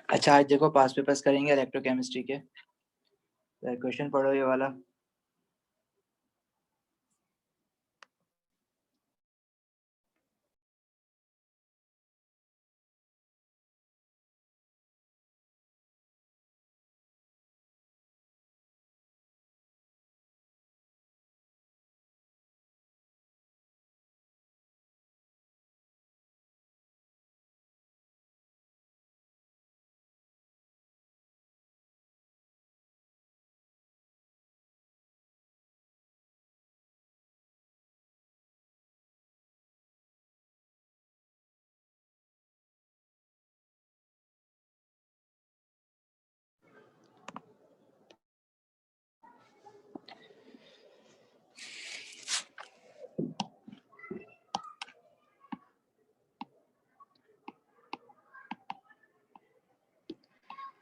अच्छा, आज देखो पास पेपर्स करेंगे इलेक्ट्रोकेमिस्ट्री के। क्वेश्चन पढ़ो ये वाला।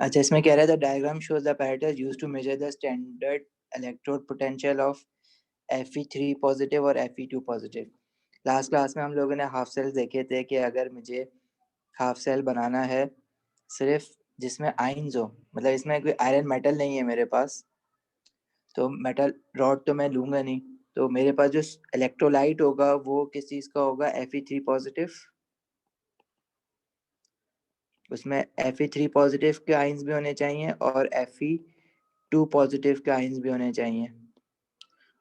अच्छा, इसमें कह रहा है the diagram shows the apparatus used to measure the standard electrode potential of Fe3 positive और Fe2 पॉजिटिव। लास्ट क्लास में हम लोगों ने हाफ सेल देखे थे कि अगर मुझे हाफ सेल बनाना है सिर्फ जिसमें आयन्स हो, मतलब इसमें कोई आयरन मेटल नहीं है मेरे पास, तो मेटल रॉड तो मैं लूंगा नहीं, तो मेरे पास जो इलेक्ट्रोलाइट होगा वो किस चीज का होगा, Fe3 पॉजिटिव। उसमें Fe3 पॉजिटिव के आयन्स भी होने चाहिए और Fe2 पॉजिटिव के आयन्स भी होने चाहिए,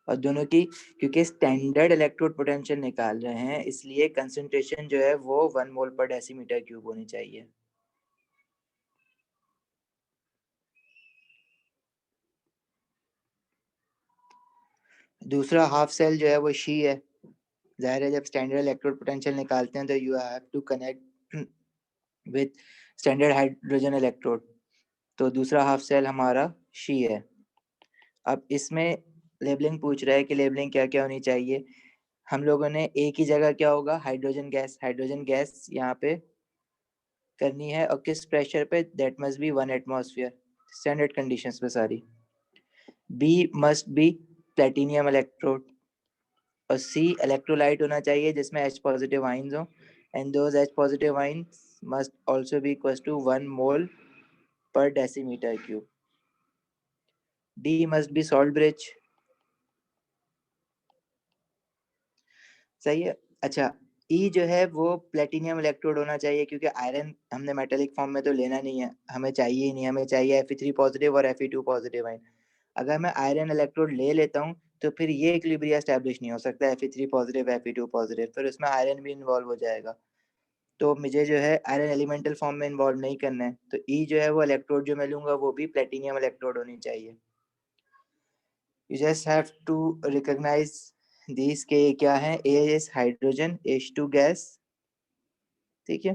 और दोनों की, क्योंकि स्टैंडर्ड इलेक्ट्रोड पोटेंशियल निकाल रहे हैं इसलिए कंसंट्रेशन जो है वो 1 मोल पर डेसीमीटर क्यूब होनी चाहिए। दूसरा हाफ सेल जो है वो शी है। जाहिर है जब स्टैंडर्ड इलेक्ट्रोड पोटेंशियल निकालते हैं तो you have to connect with standard hydrogen electrode, तो दूसरा हाफ सेल हमारा शी है। अब इसमें लेबलिंग पूछ रहा है कि लेबलिंग क्या क्या होनी चाहिए। हम लोगों ने एक ही जगह क्या होगा, हाइड्रोजन गैस यहाँ पे करनी है, और किस प्रेशर पे, that must be 1 atmosphere, standard conditions पे सारी। B must be platinum electrode, और सी इलेक्ट्रोलाइट होना चाहिए जिसमें H पॉजिटिव आयंस हो, and those H positive ions must also be equal to 1 mole per decimetre cube. D must be salt bridge, सही है। अच्छा, ई जो है वो प्लेटिनियम इलेक्ट्रोड होना चाहिए, क्योंकि आयरन हमने मेटेलिक फॉर्म में तो लेना नहीं है, हमें चाहिए ही नहीं, हमें चाहिए Fe3 पॉजिटिव और Fe2 पॉजिटिव आयन। अगर मैं आयरन इलेक्ट्रोड ले लेता हूँ तो फिर ये इक्विलिब्रियम एस्टैब्लिश नहीं हो सकता, Fe3 पॉजिटिव Fe2 पॉजिटिव, फिर उसमें आयरन भी इन्वॉल्व हो जाएगा, तो मुझे जो है आयरन एलिमेंटल फॉर्म में इन्वॉल्व नहीं करना है, तो ई जो है वो इलेक्ट्रोड जो मैं लूंगा वो भी प्लेटिनियम इलेक्ट्रोड होनी चाहिए। You just have to recognise these के क्या है, ए इज हाइड्रोजन, H2 गैस, ठीक है।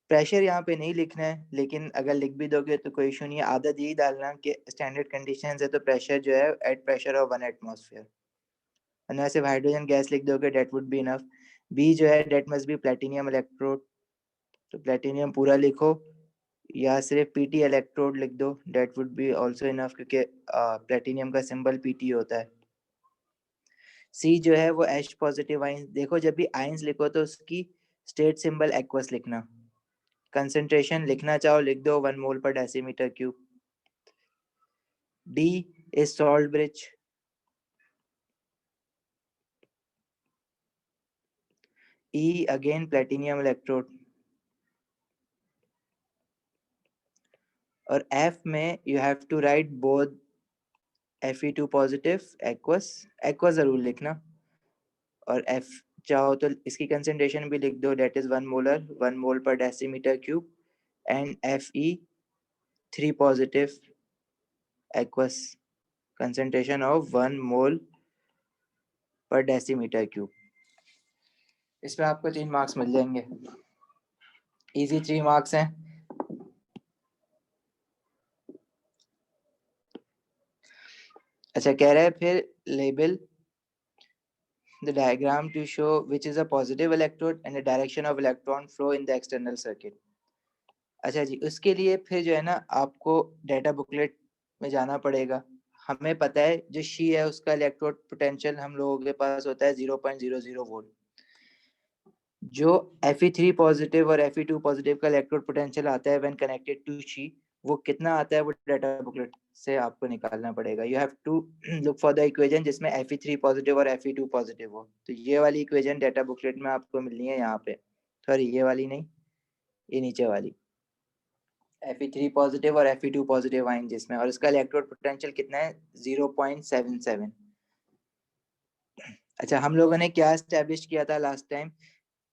प्रेशर यहाँ पे नहीं लिखना है, लेकिन अगर लिख भी दोगे तो कोई इशू नहीं है, आदत यही डालना कि स्टैंडर्ड कंडीशंस है तो प्रेशर जो है एट प्रेशर ऑफ 1 एटमॉस्फेयर, वरना सिर्फ हाइड्रोजन गैस लिख दोगे that would be enough. B जो है that must be platinum electrode, तो प्लेटिनियम पूरा लिखो, या सिर्फ पीटी इलेक्ट्रोड लिख दो, that would be also enough, क्योंकि प्लेटिनियम का सिंबल पीटी होता है। सी जो है वो H पॉजिटिव आयंस, देखो जब भी आयंस लिखो तो उसकी स्टेट सिंबल एक्वस लिखना, कंसंट्रेशन लिखना चाहो लिख दो 1 mole per decimetre cube. D is salt bridge, E again platinum electrode, और एफ में you have to write both Fe2 positive aqueous जरूर लिखना, और एफ चाहो तो इसकी कंसंट्रेशन भी लिख दो, date is 1 mole per decimetre cube, and Fe3 positive aqueous concentration of 1 mole per decimetre cube. इस पे आपको 3 मार्क्स मिल जाएंगे, इजी 3 मार्क्स हैं। अच्छा, कह रहा है फिर label the diagram to show which is a positive electrode and the direction of electron flow in the external circuit. अच्छा जी, उसके लिए फिर जो है ना आपको डाटा बुकलेट में जाना पड़ेगा। हमें पता है जो शी है उसका इलेक्ट्रोड पोटेंशियल हम लोगों के पास होता है 0.00 वोल्ट। जो Fe3 पॉजिटिव और Fe2 पॉजिटिव का इलेक्ट्रोड पोटेंशियल आता है व्हेन कनेक्टेड टू शी, वो कितना आता है वो डाटा बुकलेट से आपको निकालना पड़ेगा। You have to look for the equation जिसमें Fe3 पॉजिटिव और Fe2 पॉजिटिव हो। तो ये वाली इक्वेशन डाटा बुकलेट में आपको मिलनी है यहाँ पे, सॉरी ये वाली नहीं, ये नीचे वाली। Fe3 पॉजिटिव और Fe2 पॉजिटिव आएंगे जिसमें, और इसका इलेक्ट्रोड पोटेंशियल कितना है 0.77। अच्छा, हम लोगों ने क्या एस्टेब्लिश किया था लास्ट टाइम,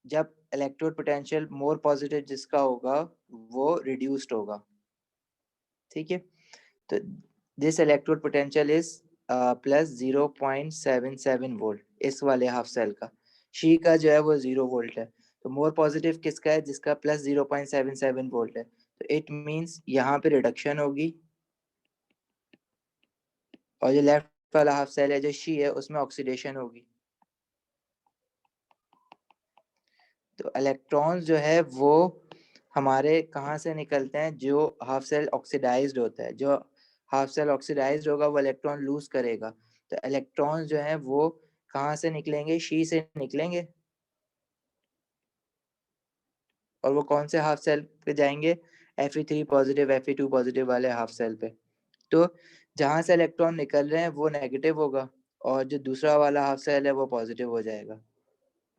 जब इलेक्ट्रोड पोटेंशियल मोर पॉजिटिव जिसका होगा वो रिड्यूस्ड होगा, ठीक है। तो this electrode potential is plus 0.77 volt इस वाले हाफ सेल का। शी का जो है वो 0 वोल्ट है, तो मोर पॉजिटिव किसका है जिसका प्लस 0.77 वोल्ट है। तो इट मींस यहाँ पे रिडक्शन होगी, और जो लेफ्ट वाला हाफ सेल है जो शी है उसमें ऑक्सीडेशन होगी। तो इलेक्ट्रॉन्स जो है वो हमारे कहाँ से निकलते हैं, जो हाफ सेल ऑक्सीडाइज्ड होता है। जो हाफ सेल ऑक्सीडाइज्ड होगा वो इलेक्ट्रॉन लूज करेगा। तो इलेक्ट्रॉन्स जो है वो कहाँ से निकलेंगे, शी से निकलेंगे। और वो कौन से हाफ सेल पे जाएंगे, Fe3 पॉजिटिव Fe2 पॉजिटिव वाले हाफ सेल पे। तो जहां से इलेक्ट्रॉन निकल रहे हैं वो नेगेटिव होगा, और जो दूसरा वाला हाफ सेल है वो पॉजिटिव हो जाएगा।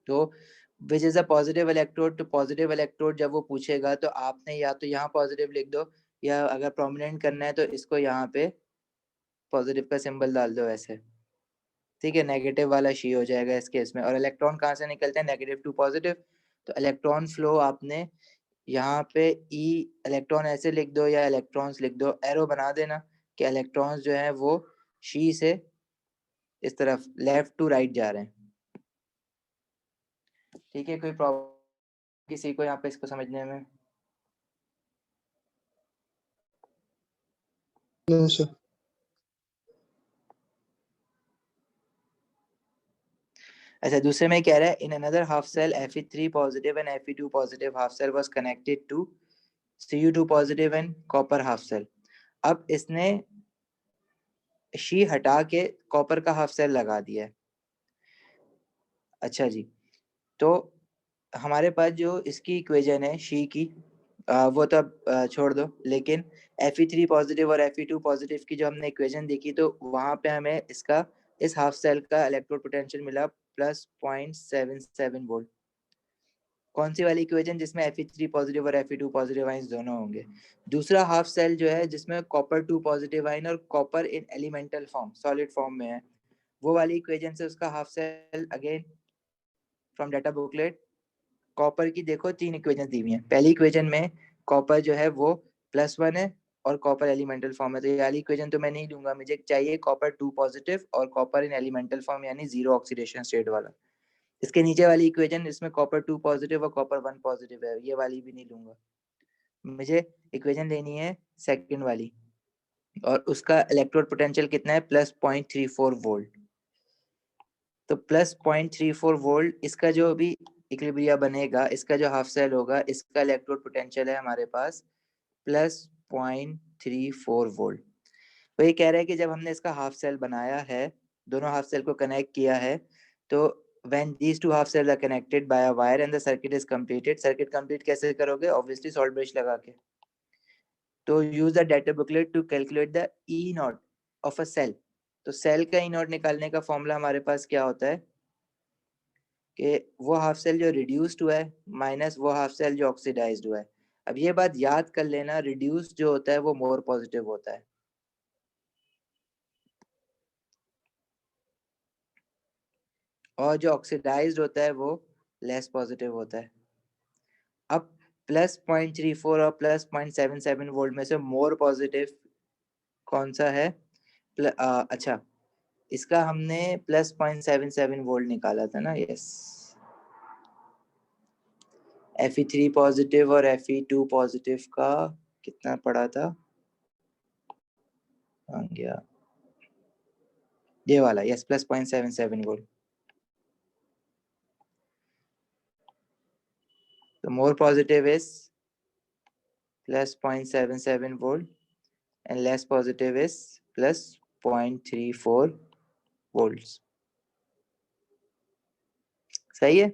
तो which is a positive electrode, तो पॉजिटिव इलेक्ट्रोड जब वो पूछेगा तो आपने या तो यहाँ पॉजिटिव लिख दो, या अगर प्रोमिनेंट करना है तो इसको यहाँ पे पॉजिटिव का सिंबल डाल दो ऐसे, ठीक है। नेगेटिव वाला शी हो जाएगा इस केस में। और इलेक्ट्रॉन कहाँ से निकलते हैं, नेगेटिव टू पॉजिटिव। तो इलेक्ट्रॉन फ्लो आपने यहाँ पे ई इलेक्ट्रॉन ऐसे लिख दो या इलेक्ट्रॉन्स लिख दो, एरो बना देना कि इलेक्ट्रॉन्स जो है वो शी से इस तरफ लेफ्ट टू राइट जा रहे हैं, ठीक है। कोई प्रॉब्लम किसी को यहाँ पे इसको समझने में? No sir. अच्छा, दूसरे में कह रहा है in another half cell Fe3 positive and Fe2 positive half cell was connected to Cu2 positive and copper half cell. अब इसने शी हटा के कॉपर का हाफ सेल लगा दिया है। अच्छा जी, तो हमारे पास जो इसकी इक्वेशन है शी की, वो तो अब छोड़ दो, लेकिन Fe3 पॉजिटिव और Fe2 पॉजिटिव की जो हमने इक्वेशन देखी तो वहां पे हमें इसका इस हाफ सेल का इलेक्ट्रोड पोटेंशियल मिला प्लस 0.77 वोल्ट। कौन सी वाली इक्वेशन, जिसमें Fe3 पॉजिटिव और Fe2 पॉजिटिव आयंस दोनों होंगे। दूसरा हाफ सेल जो है जिसमें कॉपर 2 पॉजिटिव आयन और copper in elemental form solid form में है, वो वाली इक्वेशन से उसका half cell again from data booklet. Copper की देखो 3 इक्वेशन दी हुई हैं। पहली इक्वेशन में कॉपर जो है वो +1 है और कॉपर एलिमेंटल फॉर्म है, तो ये वाली इक्वेशन तो मैं नहीं दूंगा, मुझे चाहिए कॉपर 2 पॉजिटिव और कॉपर इन एलिमेंटल फॉर्म यानी 0 ऑक्सीडेशन स्टेट वाला। इसके नीचे वाली इक्वेशन इसमें कॉपर 2 पॉजिटिव और कॉपर 1 पॉजिटिव है, ये वाली भी नहीं लूंगा। मुझे इक्वेशन लेनी है सेकंड वाली, और उसका इलेक्ट्रोड पोटेंशियल कितना है +0.34 वोल्ट। तो +0.34 वोल्ट इसका जो भी इक्विलिब्रिया बनेगा, इसका जो हाफ सेल होगा, इसका इलेक्ट्रोड पोटेंशियल है हमारे पास +0.34 वोल्ट। तो ये कह रहा है कि जब हमने इसका हाफ सेल बनाया है, दोनों हाफ सेल को कनेक्ट किया है, तो when these two half cells are connected by a wire and the circuit is completed, circuit complete कैसे करोगे, obviously salt brush लगा के। तो use the data booklet to calculate the E naught of a cell। तो cell का E naught निकालने का formula हमारे पास क्या होता है कि वो हाफ सेल जो रिड्यूस्ड हुआ है माइनस वो हाफ सेल जो ऑक्सीडाइज्ड हुआ है। अब ये बात याद कर लेना, रिड्यूस्ड जो होता है वो मोर पॉजिटिव होता है, और जो ऑक्सीडाइज्ड होता है वो लेस पॉजिटिव होता है। अब +0.34 और +0.77 वोल्ट में से मोर पॉजिटिव कौन सा है? अच्छा, इसका हमने +0.77 वोल्ट निकाला था ना, यस। Fe3 पॉजिटिव और Fe2 पॉजिटिव का कितना पड़ा था, आ गया ये वाला, यस, +0.77 वोल्ट। तो more positive is plus 0.77 volt and less positive is plus 0.34 volts. सही है।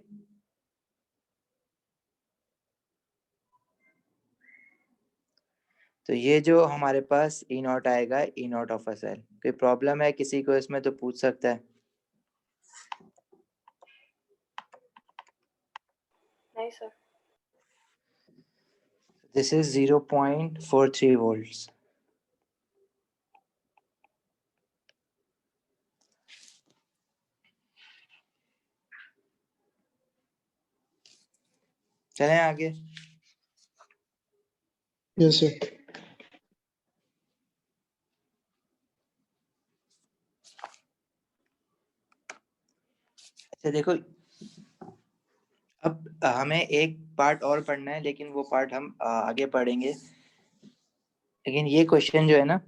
तो ये जो हमारे पास ई नॉट आएगा, ई नॉट ऑफ अ सेल। कोई प्रॉब्लम है किसी को इसमें तो पूछ सकता है। नहीं सर। This is 0.43 volts. चलें आगे। Yes sir. अच्छा देखो, अब हमें एक पार्ट और पढ़ना है, लेकिन वो पार्ट हम आगे पढ़ेंगे। लेकिन ये क्वेश्चन जो है ना,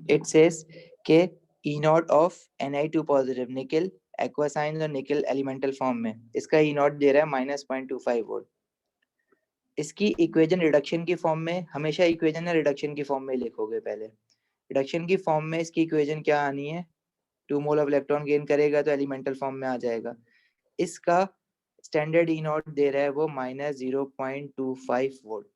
इट सेज के ई नॉट ऑफ Na2 पॉजिटिव निकल एक्वासाइन और निकल एलिमेंटल फॉर्म में, इसका ई नॉट दे रहा है -0.25 वोल्ट। इसकी इक्वेशन रिडक्शन की फॉर्म में, हमेशा इक्वेशन है रिडक्शन की फॉर्म में लिखोगे पहले। रिडक्शन की फॉर्म में इसकी इक्वेशन क्या आनी है, 2 मोल ऑफ इलेक्ट्रॉन गेन करेगा तो एलिमेंटल फॉर्म में आ जाएगा। इसका स्टैंडर्ड ई नॉट दे रहा है वो -0.25 वोल्ट।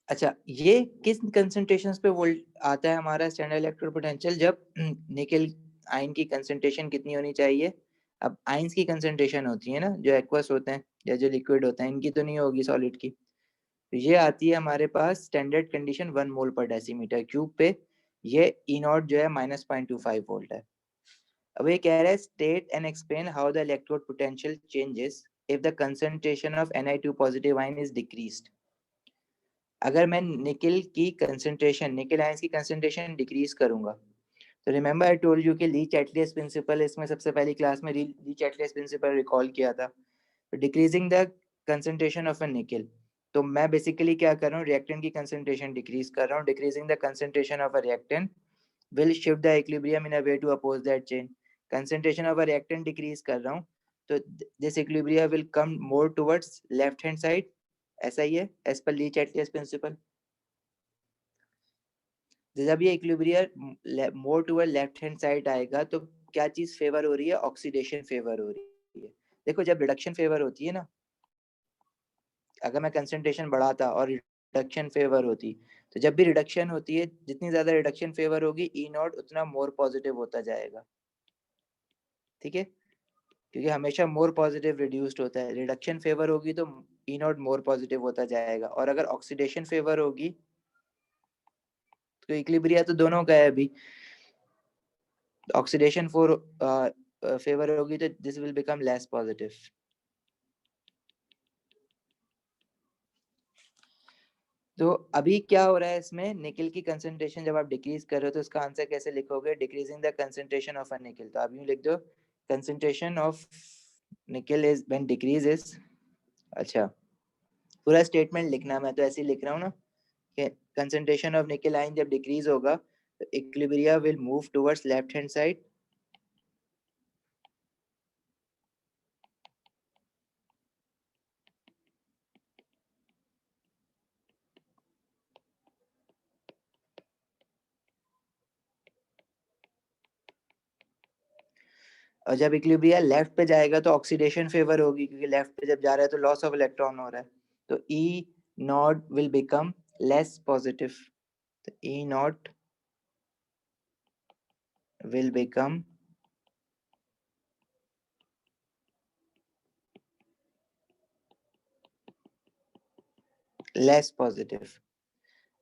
अच्छा, ये किस कंसंट्रेशंस पे वोल्ट आता है हमारा स्टैंडर्ड इलेक्ट्रोड पोटेंशियल, जब निकल आयन की कंसंट्रेशन कितनी होनी चाहिए। अब आयंस की कंसंट्रेशन होती है ना, जो एक्वस होते हैं या जो लिक्विड होते हैं, इनकी तो नहीं होगी सॉलिड की। तो ये आती है हमारे पास standard condition 1 mole per decimetre cube पे। ये ई नॉट जो है -0.25 वोल्ट है। अब ये कह रहा है state and explain how the electrode potential changes if the concentration of Na2 positive ion is decreased. अगर मैं निकल की कंसंट्रेशन, निकल आयंस की कंसंट्रेशन डिक्रीज करूंगा, तो रिमेंबर आई टोल्ड यू कि ली चैटलियस प्रिंसिपल, इसमें सबसे पहली क्लास में ली चैटलियस प्रिंसिपल रिकॉल किया था। Decreasing the concentration of a निकल, तो मैं बेसिकली क्या कर रहा हूँ, रिएक्टेंट की कंसंट्रेशन डिक्रीज कर रहा हूँ। Decreasing the concentration of a reactant will shift the equilibrium in a way to oppose that chain. Concentration of a reactant decrease कर रहा हूँ, तो this equilibrium will come more towards left hand side. ऐसा ही है as per ली चैटलियस principal. जब ये equilibrium मोर toward left hand side आएगा तो क्या चीज फेवर हो रही है, ऑक्सीडेशन फेवर हो रही है। देखो जब रिडक्शन फेवर होती है ना, अगर मैं कंसंट्रेशन बढ़ाता और रिडक्शन फेवर होती, तो जब भी रिडक्शन होती है, जितनी ज्यादा रिडक्शन फेवर होगी ई नॉट उतना मोर पॉजिटिव होता जाएगा। ठीक है, क्योंकि हमेशा मोर पॉजिटिव रिड्यूस्ड होता है। रिडक्शन फेवर होगी तो ई नॉट मोर पॉजिटिव होता जाएगा, और अगर ऑक्सीडेशन फेवर होगी तो इक्विलिब्रिया तो दोनों का है अभी, ऑक्सीडेशन फॉर फेवर होगी तो this will become less positive. तो अभी क्या हो रहा है इसमें, निकल की कंसंट्रेशन जब आप डिक्रीज कर रहे हो तो उसका आंसर कैसे लिखोगे, decreasing the concentration of a निकल। तो आप यूं लिख दो, कंसंट्रेशन ऑफ निकल इज व्हेन डिक्रीजेस। अच्छा, पूरा स्टेटमेंट लिखना, मैं तो ऐसे ही लिख रहा हूँ ना, कि कंसंट्रेशन ऑफ निकल आयन जब डिक्रीज होगा तो equilibria will move towards left hand side. और जब इक्विलिब्रिया लेफ्ट पे जाएगा तो ऑक्सीडेशन फेवर होगी, क्योंकि लेफ्ट पे जब जा रहा है तो लॉस ऑफ इलेक्ट्रॉन हो रहा है, तो ई naught will become less positive. तो ई नॉट will become less positive।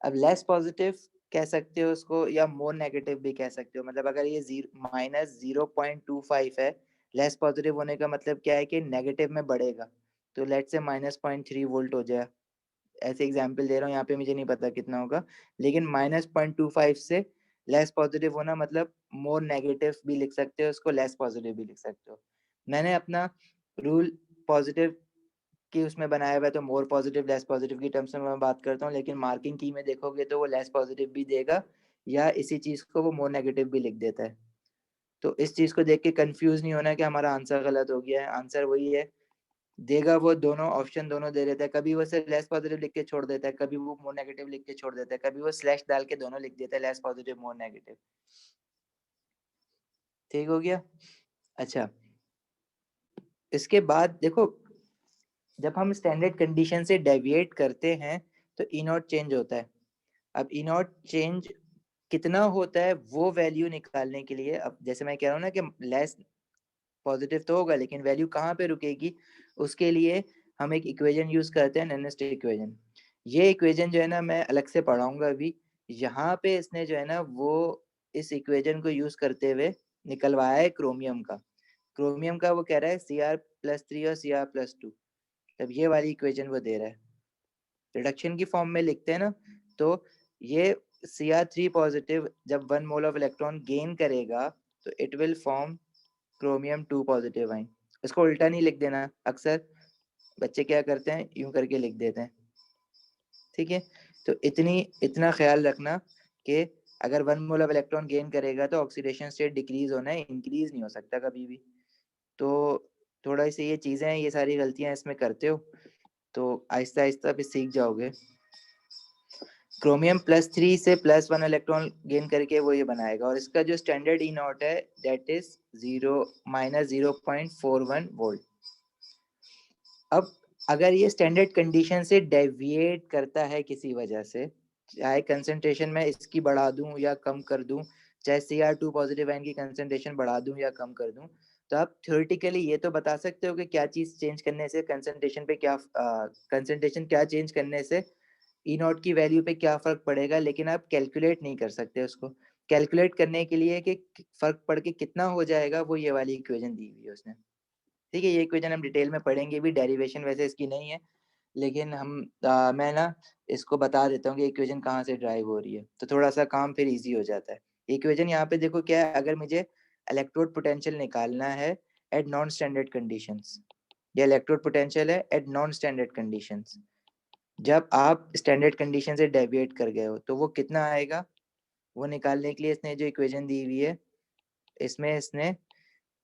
अब लेस पॉजिटिव कह सकते हो उसको, या मोर नेगेटिव भी कह सकते हो। मतलब अगर ये -0.25 है, लेस पॉजिटिव होने का मतलब क्या है कि नेगेटिव में बढ़ेगा, तो लेट से -0.3 वोल्ट हो जाए। ऐसे एग्जांपल दे रहा हूँ, यहाँ पे मुझे नहीं पता कितना होगा, लेकिन -0.25 से लेस पॉजिटिव होना मतलब मोर नेगेटिव भी लिख सकते हो उसको, लेस पॉजिटिव भी लिख सकते हो। मैंने अपना रूल पॉजिटिव कि उसमें बनाया हुआ है, तो मोर पॉजिटिव लेस पॉजिटिव की टर्म्स में मैं बात करता हूँ, लेकिन मार्किंग की में देखोगे तो वो लेस पॉजिटिव भी देगा, या इसी चीज को वो मोर नेगेटिव भी लिख देता है। तो इस चीज को देख के कंफ्यूज नहीं होना कि हमारा आंसर गलत हो गया है। आंसर वही है देगा वो दोनों ऑप्शन दोनों दे देता है, कभी वो सिर्फ लेस पॉजिटिव लिख के छोड़ देता है, कभी वो मोर नेगेटिव लिख के छोड़ देता है, कभी वो स्लैश डाल के दोनों लिख देता है, लेस पॉजिटिव मोर नेगेटिव। ठीक हो गया। अच्छा, इसके बाद देखो, जब हम स्टैंडर्ड कंडीशन से डेविएट करते हैं तो ई नॉट चेंज होता है। अब ई नॉट चेंज कितना होता है वो वैल्यू निकालने के लिए, अब जैसे मैं कह रहा हूँ ना कि लेस पॉजिटिव तो होगा लेकिन वैल्यू कहाँ पे रुकेगी, उसके लिए हम एक इक्वेशन यूज करते हैं, नेनेस्ट इक्वेशन। ये इक्वेशन जो है ना मैं अलग से पढ़ाऊंगा अभी। यहाँ पे इसने जो है ना वो इस इक्वेशन को यूज करते हुए निकलवाया है क्रोमियम का। क्रोमियम का वो कह रहा है Cr+3 और Cr+2, तब ये वाली इक्वेशन वो दे रहा है। रिडक्शन की फॉर्म में लिखते हैं ना, तो ये Cr3 पॉजिटिव जब 1 मोल ऑफ इलेक्ट्रॉन गेन करेगा तो it will form chromium 2 positive ion. इसको उल्टा नहीं लिख देना, अक्सर बच्चे क्या करते हैं यूं करके लिख देते हैं। ठीक है, तो इतना ख्याल रखना कि अगर 1 मोल ऑफ इलेक्ट्रॉन गेन करेगा तो ऑक्सीडेशन स्टेट डिक्रीज होना है, इंक्रीज नहीं हो सकता कभी भी। तो थोड़ा सी ये चीजें हैं, ये सारी गलतियां इसमें करते हो तो आहिस्ता आहिस्ता भी सीख जाओगे। क्रोमियम +3 से +1 इलेक्ट्रॉन गेन करके वो ये बनाएगा, और इसका जो स्टैंडर्ड ई नॉट है दैट इज -0.41 वोल्ट। अब अगर ये स्टैंडर्ड कंडीशन से डेविएट करता है किसी वजह से, चाहे कंसंट्रेशन में इसकी बढ़ा दूं या कम कर दूं, चाहे Cr2 पॉजिटिव आयन की कंसंट्रेशन बढ़ा दूं या कम कर दूं, तो आप थ्योरेटिकली ये तो बता सकते हो कि क्या चीज चेंज करने से कंसंट्रेशन पे क्या कंसंट्रेशन क्या चेंज करने से ई नॉट की वैल्यू पे क्या फर्क पड़ेगा, लेकिन आप कैलकुलेट नहीं कर सकते उसको। कैलकुलेट करने के लिए कि फर्क पड़ के कितना हो जाएगा, वो ये वाली इक्वेशन दी हुई है उसने। ठीक है, ये इक्वेशन हम डिटेल में पढ़ेंगे भी, डेरिवेशन वैसे इसकी नहीं है, लेकिन मैं ना इसको बता देता हूँ कि इक्वेशन कहाँ से ड्राइव हो रही है, तो थोड़ा सा काम फिर इजी हो जाता है। इक्वेशन यहाँ पे देखो क्या है, अगर मुझे इलेक्ट्रोड पोटेंशियल निकालना है एट नॉन स्टैंडर्ड कंडीशंस, ये इलेक्ट्रोड पोटेंशियल है एट नॉन स्टैंडर्ड कंडीशंस, जब आप स्टैंडर्ड कंडीशन से डेविएट कर गए हो तो वो कितना आएगा, वो निकालने के लिए इसने जो इक्वेशन दी हुई है इसमें इसने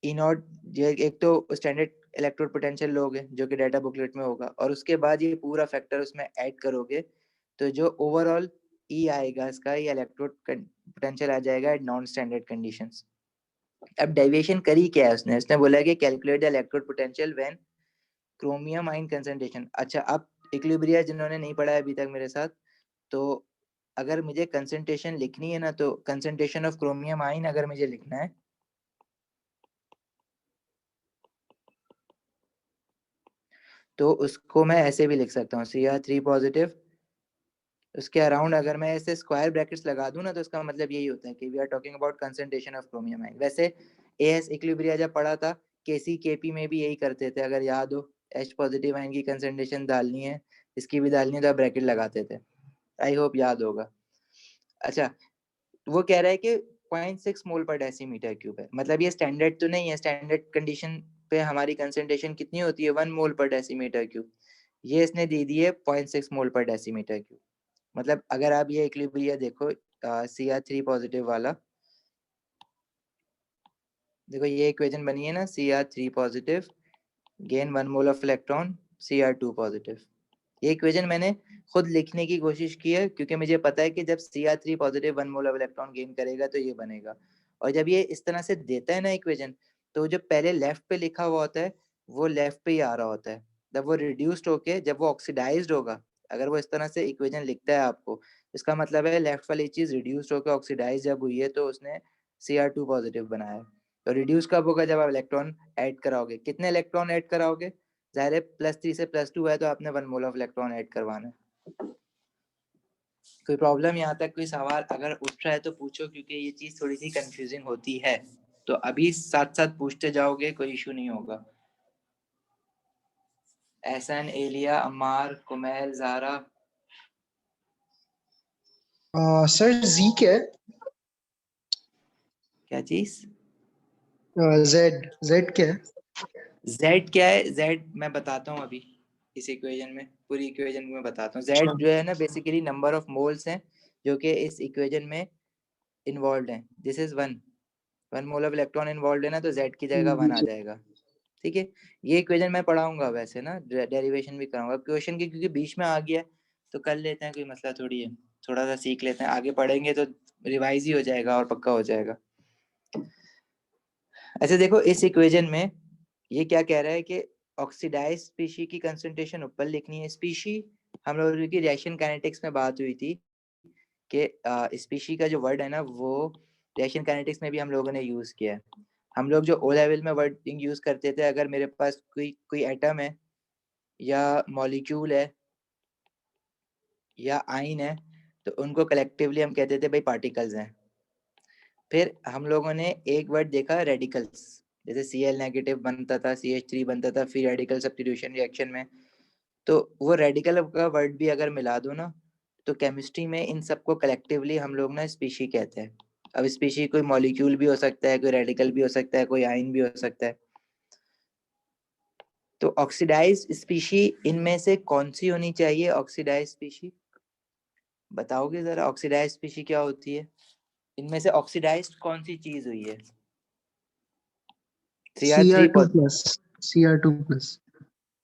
ई नॉट, ये एक तो स्टैंडर्ड इलेक्ट्रोड पोटेंशियल लोगे जो कि डाटा बुकलेट में होगा, और उसके बाद ये पूरा फैक्टर उसमें ऐड करोगे, तो जो ओवरऑल ई आएगा इसका, ये इलेक्ट्रोड पोटेंशियल आ जाएगा एट नॉन स्टैंडर्ड कंडीशंस। अब डेविएशन करी क्या है उसने, उसने बोला कि calculate the electrode potential when chromium ion concentration. अच्छा, अब इक्विलिब्रिया जिन्होंने नहीं पढ़ा है अभी तक मेरे साथ, तो अगर मुझे कंसंट्रेशन लिखनी है ना, तो कंसंट्रेशन ऑफ क्रोमियम आयन अगर मुझे लिखना है तो उसको मैं ऐसे भी लिख सकता हूँ Cr3 पॉजिटिव, उसके अराउंड अगर मैं ऐसे स्क्वायर ब्रैकेट्स लगा दूं ना, तो इसका मतलब यही होता है कि we are talking about concentration of chromium ion. वैसे एएस इक्विलिब्रिया जब पढ़ा था केसी केपी में भी यही करते थे, अगर याद हो H पॉजिटिव आयन की कंसंट्रेशन डालनी है, इसकी भी डालनी है, तो आप ब्रैकेट लगाते थे, आई होप याद होगा। अच्छा, वो कह रहा है कि 0.6 मोल पर डेसीमीटर क्यूब है, मतलब ये स्टैंडर्ड तो नहीं है, स्टैंडर्ड कंडीशन पे हमारी कंसंट्रेशन कितनी होती है 1 मोल पर डेसीमीटर क्यूब, ये इसने दे दी है 0.6 मोल पर डेसीमीटर क्यूब। मतलब अगर आप ये इक्विलिब्रिया देखो Cr3 पॉजिटिव वाला, देखो ये इक्वेशन बनी है ना, Cr3 positive gain 1 mole of electron Cr2 positive. ये इक्वेशन मैंने खुद लिखने की कोशिश की है क्योंकि मुझे पता है कि जब Cr3 positive 1 mole of electron gain करेगा तो ये बनेगा, और जब ये इस तरह से देता है ना इक्वेशन, तो जो पहले लेफ्ट पे लिखा हुआ होता है वो लेफ्ट पे ही आ रहा होता है, जब वो रिड्यूस्ड होके जब वो ऑक्सीडाइज्ड होगा, अगर वो इस तरह से इक्वेशन लिखता है आपको, इसका मतलब है लेफ्ट वाली चीज रिड्यूस्ड होकर ऑक्सीडाइज जब हुई है तो उसने Cr2 पॉजिटिव बनाया है। तो रिड्यूस कब होगा, जब आप इलेक्ट्रॉन ऐड कराओगे, कितने इलेक्ट्रॉन ऐड कराओगे, जाहिर है +3 से +2 है तो आपने 1 मोल ऑफ इलेक्ट्रॉन ऐड करवाना है। कोई प्रॉब्लम यहाँ तक, कोई सवाल अगर उठ रहा है तो पूछो, क्योंकि ये चीज थोड़ी सी कंफ्यूजिंग होती है, तो अभी साथ साथ पूछते जाओगे, कोई इशू नहीं होगा। एहसन, एलिया, अम्मार, कुमैल, जारा। सर जी क्या है? क्या चीज? जेड जेड क्या है? जेड क्या है, जेड मैं बताता हूँ अभी, इस इक्वेशन में पूरी इक्वेशन में बताता हूँ। अच्छा। जेड जो है ना बेसिकली नंबर ऑफ मोल्स हैं जो कि इस इक्वेशन में इन्वॉल्व हैं। This is 1 mole of electron involve है ना, तो जेड की जगह 1 आ जी जाएगा। ठीक है, ये इक्वेशन मैं पढ़ाऊंगा वैसे ना, डेरिवेशन भी कराऊंगा क्वेश्चन के, क्योंकि बीच में आ गया तो कर लेते हैं, कोई मसला थोड़ी है, थोड़ा सा सीख लेते हैं, आगे पढ़ेंगे तो रिवाइज ही हो जाएगा और पक्का हो जाएगा। अच्छा देखो इस इक्वेशन में ये क्या कह रहा है कि ऑक्सीडाइज स्पीशी की कंसंट्रेशन ऊपर लिखनी है। स्पीशी हम लोगों की रिएक्शन काइनेटिक्स में बात हुई थी कि स्पीशी का जो वर्ड है ना वो रिएक्शन काइनेटिक्स में भी हम लोगों ने यूज किया है। हम लोग जो ओ लेवल में वर्डिंग यूज करते थे, अगर मेरे पास कोई एटम है या मॉलिक्यूल है या आइन है तो उनको कलेक्टिवली हम कहते थे भाई पार्टिकल्स हैं। फिर हम लोगों ने एक वर्ड देखा रेडिकल्स, जैसे Cl नेगेटिव बनता था, CH3 बनता था, फिर रेडिकल सब्स्टिट्यूशन रिएक्शन में, तो वो रेडिकल का वर्ड भी अगर मिला दो ना तो केमिस्ट्री में इन सबको कलेक्टिवली हम लोग ना स्पीशी कहते हैं। अब स्पीशी कोई मॉलिक्यूल भी हो सकता है, कोई रेडिकल भी हो सकता है, कोई आइन भी हो सकता है। तो ऑक्सीडाइज स्पीशी इनमें से कौन सी होनी चाहिए? ऑक्सीडाइज स्पीशी बताओगे जरा, ऑक्सीडाइज स्पीशी क्या होती है? इनमें से ऑक्सीडाइज कौन सी चीज हुई है? Cr3 Cr2 plus, Cr2 plus.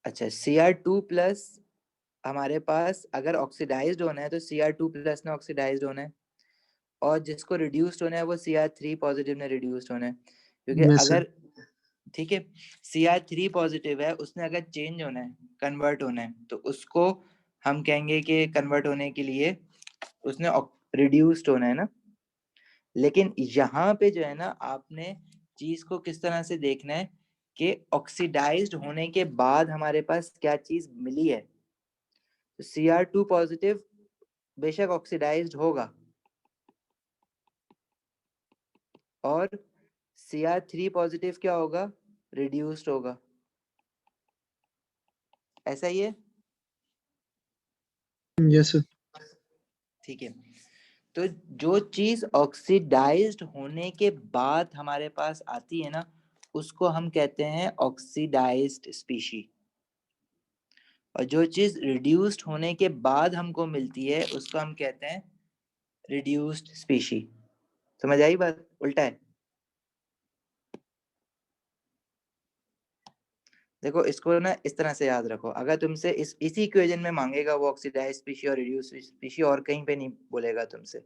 अच्छा Cr2 प्लस, हमारे पास अगर ऑक्सीडाइज्ड होना है तो Cr2 प्लस ने ऑक्सीडाइज्ड होना है, और जिसको रिड्यूस्ड होना है वो Cr3 पॉजिटिव ने रिड्यूस्ड होना है। क्योंकि Yes sir. अगर ठीक है Cr3 पॉजिटिव है, उसने अगर चेंज होना है, कन्वर्ट होना है, तो उसको हम कहेंगे कि कन्वर्ट होने के लिए उसने रिड्यूस्ड होना है ना। लेकिन यहाँ पे जो है ना, आपने चीज को किस तरह से देखना है कि ऑक्सीडाइज्ड होने के बाद हमारे पास क्या चीज मिली है। तो Cr2 पॉजिटिव बेशक ऑक्सीडाइज्ड होगा और Cr3 पॉजिटिव क्या होगा? रिड्यूस्ड होगा। ऐसा ही है, Yes sir. ठीक है। तो जो चीज ऑक्सीडाइज्ड होने के बाद हमारे पास आती है ना, उसको हम कहते हैं ऑक्सीडाइज्ड स्पीशी, और जो चीज रिड्यूस्ड होने के बाद हमको मिलती है उसको हम कहते हैं रिड्यूस्ड स्पीशी। समझ आई बात? उल्टा है। देखो इसको ना इस तरह से याद रखो, अगर तुमसे इसी इक्वेशन में मांगेगा वो ऑक्सीडाइज्ड स्पीशी और रिड्यूस्ड स्पीशी, और कहीं पे नहीं बोलेगा तुमसे,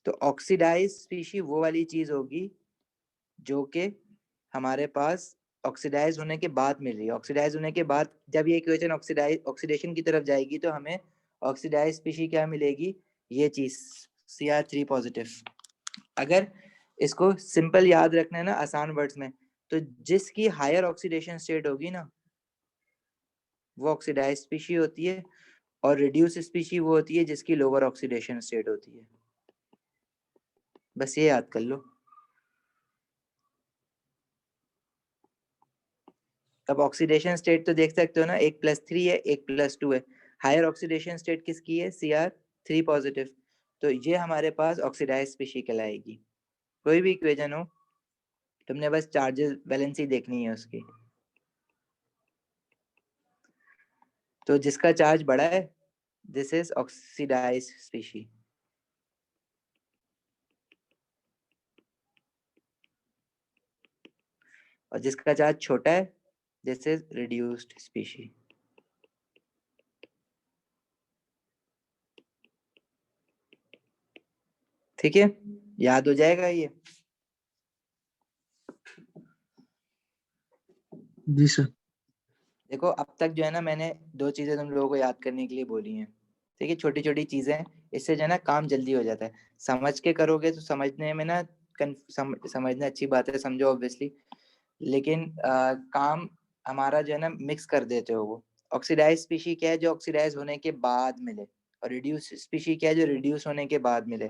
तो ऑक्सीडाइज्ड स्पीशी वो वाली चीज होगी जो कि हमारे पास ऑक्सीडाइज होने के बाद मिल रही है। ऑक्सीडाइज होने के बाद जब ये इक्वेशन ऑक्सीडेशन की तरफ जाएगी तो हमें ऑक्सीडाइज स्पीशी क्या मिलेगी? ये चीज Cr3 पॉजिटिव। अगर इसको सिंपल याद रखना है ना आसान वर्ड्स में, तो जिसकी हायर ऑक्सीडेशन स्टेट होगी ना वो ऑक्सीडाइज स्पीशी होती है, और रिड्यूस स्पीशी वो होती है जिसकी लोअर ऑक्सीडेशन स्टेट होती है। बस ये याद कर लो। अब ऑक्सीडेशन स्टेट तो देख सकते हो ना, 1+3 है, 1+2 है। हायर ऑक्सीडेशन स्टेट किसकी है? Cr3 positive. तो ये हमारे पास ऑक्सीडाइज स्पीशी कहलाएगी। कोई भी इक्वेशन हो, तुमने बस चार्जेस वैलेंसी देखनी है उसकी। तो जिसका चार्ज बड़ा है दिस इज ऑक्सीडाइज स्पीशी, और जिसका चार्ज छोटा है दिस इज रिड्यूस्ड स्पीशी। ठीक है, याद हो जाएगा ये। जी सर. देखो अब तक जो है ना मैंने दो चीजें तुम लोगों को याद करने के लिए बोली हैं। ठीक है, छोटी छोटी चीजें, इससे जो है ना काम जल्दी हो जाता है। समझ के करोगे तो समझने में ना समझना अच्छी बात है, समझो ऑब्वियसली, लेकिन काम हमारा जो है ना मिक्स कर देते हो। वो ऑक्सीडाइज स्पीशी क्या है? जो ऑक्सीडाइज होने के बाद मिले, और रिड्यूस स्पीशी क्या है? जो रिड्यूस होने के बाद मिले।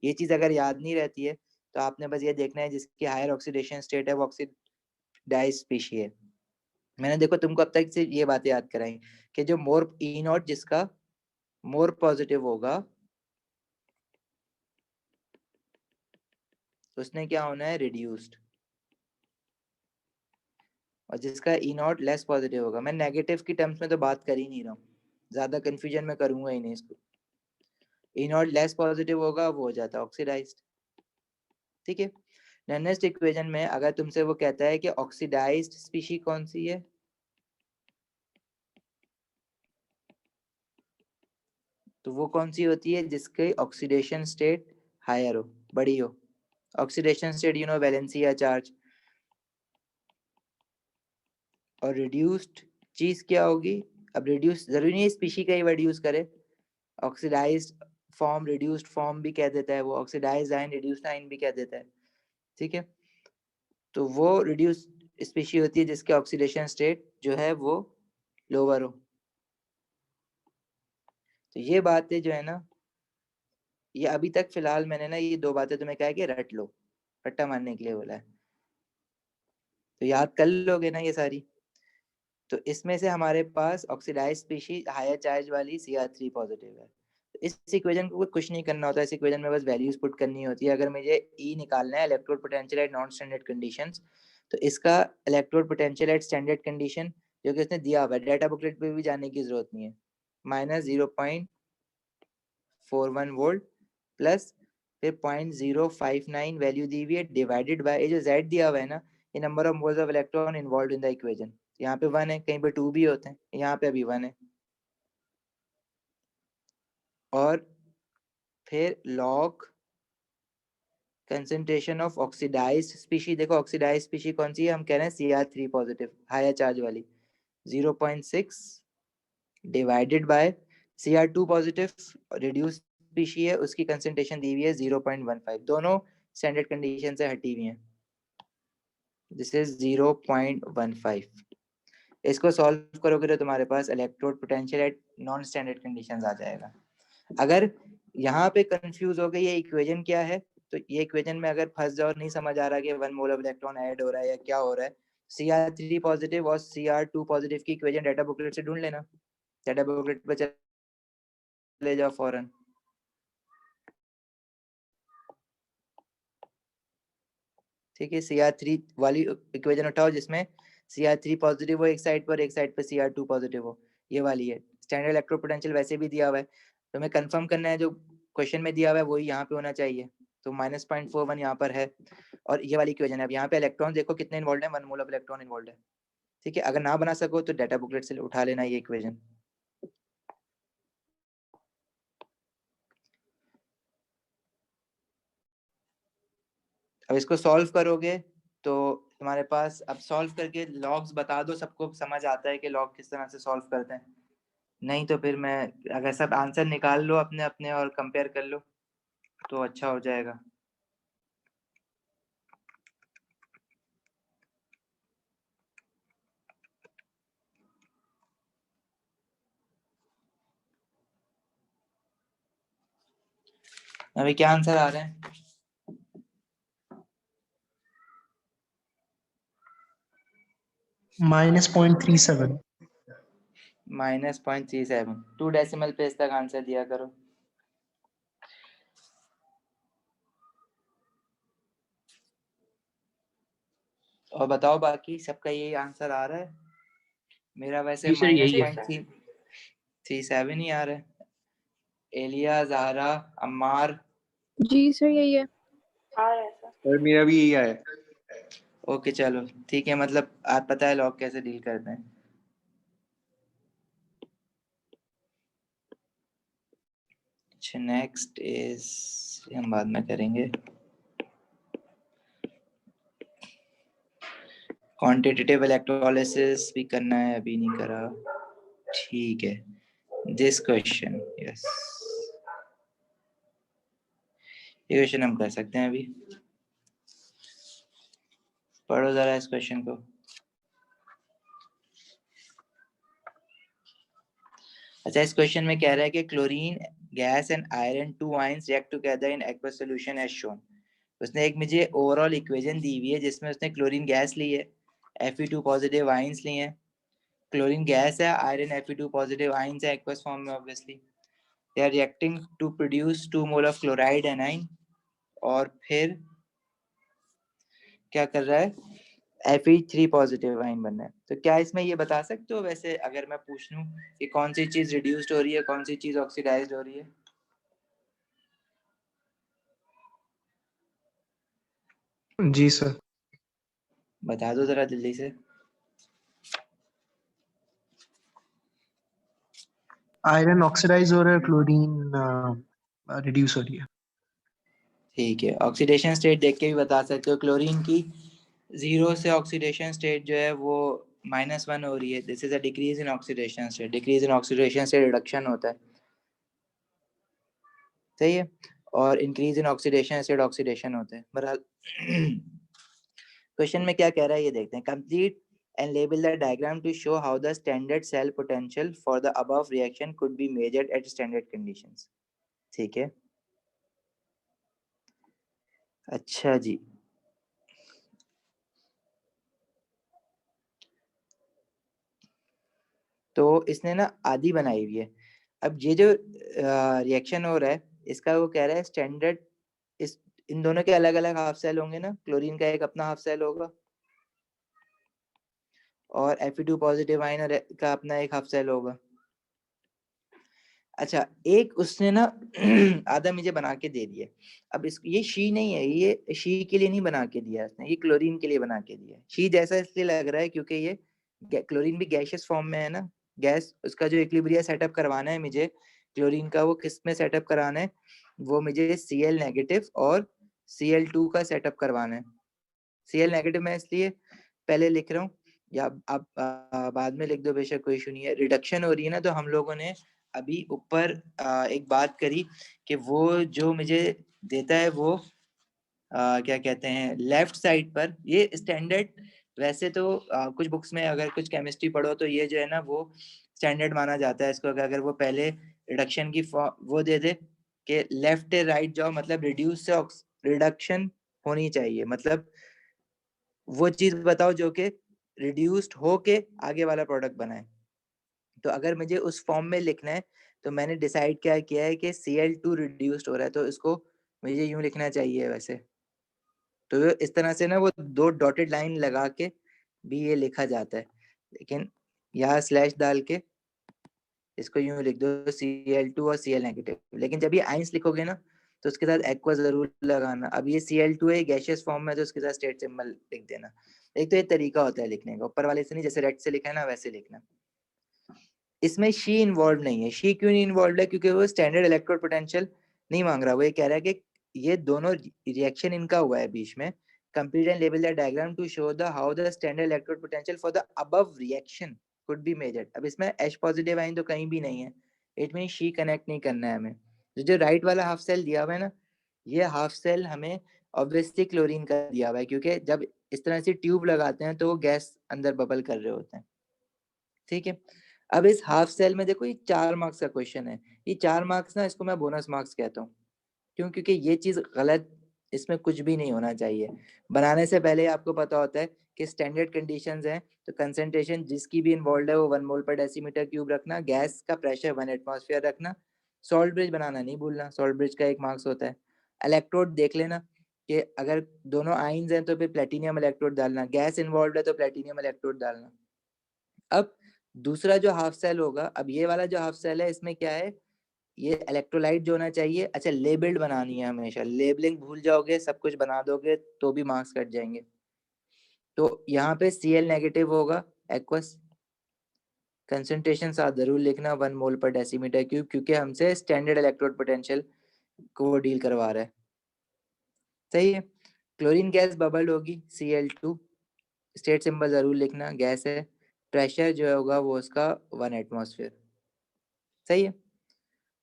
ये चीज अगर याद नहीं रहती है तो आपने बस ये देखना है जिसकी हायर ऑक्सीडेशन स्टेट है वो ऑक्सीडाइज स्पीशी है। मैंने देखो तुमको अब तक से ये बातें याद कराई कि जो मोर ई नॉट जिसका मोर पॉजिटिव होगा उसने क्या होना है? रिड्यूस्ड। और जिसका ई नॉट लेस पॉजिटिव होगा, मैं नेगेटिव की टर्म्स में तो बात कर ही नहीं रहा हूँ, ज्यादा कंफ्यूजन में करूंगा ही नहीं इसको। ई नॉट लेस पॉजिटिव होगा वो हो जाता है ऑक्सीडाइज्ड। ठीक है, नेक्स्ट इक्वेशन में अगर तुमसे वो कहता है कि ऑक्सीडाइज्ड स्पीशी कौन सी है, तो वो कौन सी होती है जिसके ऑक्सीडेशन स्टेट हायर हो, बड़ी हो। Oxidation state you know valency या चार्ज, और रिड्यूस्ड चीज क्या होगी। अब रिड्यूस जरूरी नहीं स्पीशी का ही वर्ड यूज करे, ऑक्सीडाइज्ड फॉर्म रिड्यूस्ड फॉर्म भी कह देता है वो, ऑक्सीडाइज्ड आयन रिड्यूस्ड आयन भी कह देता है, ठीक है। तो वो रिड्यूस स्पीशी होती है जिसके ऑक्सीडेशन स्टेट जो है वो लोअर हो। तो ये बातें जो है ना, ये अभी तक फिलहाल मैंने ना ये दो बातें तुम्हें कहा है कि रट लो, रट्टा मारने के लिए बोला है, तो याद कर लोगे ना ये सारी। तो इसमें से हमारे पास ऑक्सीडाइज स्पीशीज हायर चार्ज वाली Cr3 पॉजिटिव है। तो इस इक्वेशन को कुछ नहीं करना होता, इस इक्वेशन में बस वैल्यूज पुट करनी होती है। अगर मुझे E निकालना है, electrode potential at non standard conditions, तो इसका electrode potential eight standard condition जो कि उसने दिया हुआ है, डाटा बुकलेट पे भी जाने की जरूरत नहीं है, -0.41 वोल्ट प्लस फिर 0.059 वैल्यू दी हुई है, डिवाइडेड बाय ये जो Z दिया हुआ है ना, ये number of moles of electron involved in the equation. यहाँ पे 1 है, कहीं पे 2 भी होते हैं, यहाँ पे अभी 1 है। और फिर log concentration of oxidised species, देखो ऑक्सीडाइज्ड स्पीशी कौन सी है, हम कह रहे हैं Cr3 पॉजिटिव हायर चार्ज वाली, 0.6 divided by Cr2 positive reduce species है, उसकी कंसंट्रेशन दी हुई है 0.15, दोनों स्टैंडर्ड कंडीशन से हटी हुई हैं, दिस इज 0.15। इसको सॉल्व करोगे तो तुम्हारे पास electrode potential at non standard conditions आ जाएगा। अगर यहाँ पे कंफ्यूज हो गई ये इक्वेशन क्या है, तो ये इक्वेशन में अगर फंस जाओ, नहीं समझ आ रहा कि 1 मोल ऑफ इलेक्ट्रॉन ऐड हो रहा है या क्या हो रहा है, Cr3 पॉजिटिव और Cr2 पॉजिटिव की इक्वेशन डाटा बुकलेट से ढूंढ लेना, डाटा बुकलेट पे चले जाओ फौरन। ठीक है, Cr3 वाली इक्वेशन उठाओ जिसमें Cr3 पॉजिटिव हो एक साइड पर, एक साइड पर Cr2 पॉजिटिव हो, ये वाली है। स्टैंडर्ड इलेक्ट्रोड पोटेंशियल वैसे भी दिया हुआ है, तो हमें कंफर्म करना है जो क्वेश्चन में दिया हुआ है वही यहाँ पे होना चाहिए, तो -0.41 यहाँ पर है। और ये वाली इक्वेशन है, अब यहाँ पे इलेक्ट्रॉन देखो कितने इन्वॉल्व है, 1 मोल ऑफ इलेक्ट्रॉन इन्वॉल्व है, ठीक है। अगर ना बना सको तो डाटा बुकलेट से उठा लेना ये इक्वेशन। अब इसको सॉल्व करोगे तो तुम्हारे पास, अब सॉल्व करके लॉग्स बता दो, सबको समझ आता है कि लॉग किस तरह से सॉल्व करते हैं, नहीं तो फिर मैं, अगर सब आंसर निकाल लो अपने अपने और कंपेयर कर लो तो अच्छा हो जाएगा। अभी क्या आंसर आ रहे हैं? -0.37। -0.37, 2 डेसिमल प्लेस तक आंसर दिया करो। और बताओ बाकी सबका यही आंसर आ रहा है? मेरा वैसे जी सर यही है। -0.37 ही आ रहा है। एलिया, ज़हरा, अम्मार? जी सर यही है। सर मेरा भी यही आया। ओके चलो ठीक है, मतलब आप पता है लॉग कैसे डील करते हैं। अच्छा नेक्स्ट इज, हम बाद में करेंगे। क्वांटिटेटिव इलेक्ट्रोलिसिस भी करना है, अभी नहीं करा, ठीक है। दिस क्वेश्चन, यस, ये क्वेश्चन हम कर सकते हैं अभी। पढ़ो जरा इस क्वेश्चन को। अच्छा इस क्वेश्चन में कह रहा है कि chlorine gas and iron 2 ions react together in aqueous solution as shown. उसने एक मुझे ओवरऑल इक्वेशन दी हुई है जिसमें उसने क्लोरीन गैस ली है, Fe2 पॉजिटिव आयंस लिए हैं, क्लोरीन गैस है, आयरन Fe2 पॉजिटिव आयंस है एक्वस फॉर्म में obviously, they are reacting to produce 2 mole of chloride anion, और फिर क्या कर रहा है, Fe3 पॉजिटिव आयन बनना है। तो क्या इसमें ये बता सकते हो वैसे, अगर मैं पूछ लूं कि कौन सी चीज रिड्यूस्ड हो रही है, कौन सी चीज ऑक्सीडाइज्ड हो रही है? जी सर। बता दो जरा जल्दी से। आयरन ऑक्सीडाइज हो रहा है, क्लोरीन रिड्यूस हो रही है। ठीक है, ऑक्सीडेशन स्टेट देख के भी बता सकते हो। क्लोरीन की 0 से ऑक्सीडेशन स्टेट जो है वो -1 हो रही है। This is a decrease in oxidation state. Decrease in oxidation state reduction होता है, सही है। और increase in oxidation state oxidation होता है। बहरहाल क्वेश्चन में क्या कह रहा है ये देखते हैं। Complete and label the diagram to show how the standard cell potential for the above reaction could be measured at standard conditions। ठीक है, अच्छा जी। तो इसने ना आधी बनाई हुई है। अब ये जो रिएक्शन हो रहा है इसका वो कह रहा है स्टैंडर्ड, इस इन दोनों के अलग अलग हाफ सेल होंगे ना। क्लोरीन का एक अपना हाफ सेल होगा और Fe2 पॉजिटिव आयन का अपना एक हाफ सेल होगा। अच्छा, एक उसने ना आधा मुझे बना के दे दिया। अब इस ये शी नहीं है, ये शी के लिए नहीं बना के दिया उसने, ये क्लोरीन के लिए बना के दिया। शी जैसा इसलिए लग रहा है क्योंकि ये क्लोरीन भी गैसियस फॉर्म में है ना। गैस, उसका जो इक्विलिब्रिया सेटअप करवाना है मुझे क्लोरीन का, वो किस में सेटअप कराना है? वो मुझे Cl नेगेटिव और Cl2 का सेटअप करवाना है। Cl नेगेटिव मैं इसलिए पहले लिख रहा हूँ, या आप बाद में लिख दो, बेशक कोई इशू नहीं है। रिडक्शन हो रही है ना, तो हम लोगों ने अभी ऊपर एक बात करी कि वो जो मुझे देता है वो क्या कहते हैं, लेफ्ट साइड पर ये स्टैंडर्ड। वैसे तो कुछ बुक्स में अगर कुछ केमिस्ट्री पढ़ो तो ये जो है ना वो स्टैंडर्ड माना जाता है इसको। अगर वो पहले रिडक्शन की वो दे दे कि लेफ्ट राइट जाओ, मतलब रिड्यूस से रिडक्शन होनी चाहिए, मतलब वो चीज बताओ जो कि रिड्यूस्ड हो के आगे वाला प्रोडक्ट बनाए। तो अगर मुझे उस फॉर्म में लिखना है तो मैंने डिसाइड क्या किया है कि Cl2 रिड्यूस्ड हो रहा है, तो इसको मुझे यूं लिखना चाहिए वैसे। तो इस तरह से ना वो दो डॉटेड लाइन लगा के भी ये लिखा जाता है, लेकिन यहाँ स्लैश डाल के इसको यूं लिख दो Cl2 और Cl नेगेटिव। लेकिन जब ये आइंस लिखोगे ना तो उसके साथ एक्वा जरूर लगाना। अब ये Cl2 है गैसियस फॉर्म में, तो उसके साथ स्टेट सिंबल लिख देना। एक तो ये तरीका होता है लिखने का, ऊपर वाले से नहीं, जैसे रेड से लिखा है ना वैसे लिखना। इसमें शी इन्वॉल्व नहीं है। शी क्यों नहीं इन्वॉल्व है? क्योंकि वो स्टैंडर्ड इलेक्ट्रोड पोटेंशियल नहीं मांग रहा। वो ये कह रहा है कि ये दोनों रिएक्शन इनका हुआ है बीच में। Complete and label the diagram to show the how the standard electrode potential for the above reaction could be measured. अब इसमें H पॉजिटिव आयन तो कहीं भी नहीं है, इट मीन शी कनेक्ट नहीं करना है हमें। जो राइट वाला हाफ सेल दिया हुआ है ना, ये हाफ सेल हमें ऑब्वियसली क्लोरीन का दिया हुआ है, क्योंकि जब इस तरह से ट्यूब लगाते हैं तो वो गैस अंदर बबल कर रहे होते हैं, ठीक है। अब इस हाफ सेल में देखो, ये 4 मार्क्स का क्वेश्चन है। ये 4 मार्क्स ना, इसको मैं बोनस मार्क्स कहता हूँ। क्यों? क्योंकि ये चीज गलत, इसमें कुछ भी नहीं होना चाहिए। बनाने से पहले आपको पता होता है कि स्टैंडर्ड कंडीशंस हैं, तो कंसंट्रेशन जिसकी भी इन्वॉल्व है वो 1 मोल पर डेसीमीटर क्यूब रखना, गैस का प्रेशर 1 एटमॉस्फेयर रखना, सॉल्ट ब्रिज बनाना नहीं भूलना, सॉल्ट ब्रिज का 1 मार्क्स होता है। इलेक्ट्रोड देख लेना कि अगर दोनों आइंस हैं तो फिर प्लेटिनियम इलेक्ट्रोड डालना, गैस इन्वॉल्व है तो प्लेटिनियम इलेक्ट्रोड डालना। अब दूसरा जो हाफ सेल होगा, अब ये वाला जो हाफ सेल है इसमें क्या है, ये इलेक्ट्रोलाइट जो होना चाहिए। अच्छा, लेबल्ड बनानी है हमेशा, लेबलिंग भूल जाओगे सब कुछ बना दोगे तो भी मार्क्स कट जाएंगे। तो यहाँ पे Cl नेगेटिव होगा एक्वस, कंसंट्रेशन साथ जरूर लिखना 1 मोल पर डेसीमीटर क्यूब, क्योंकि हमसे स्टैंडर्ड इलेक्ट्रोड पोटेंशियल को वो डील करवा रहा है, सही है। क्लोरीन गैस बबल्ड होगी Cl2, स्टेट सिंबल जरूर लिखना, गैस है। प्रेशर जो होगा वो उसका 1 एटमॉस्फेयर, सही है।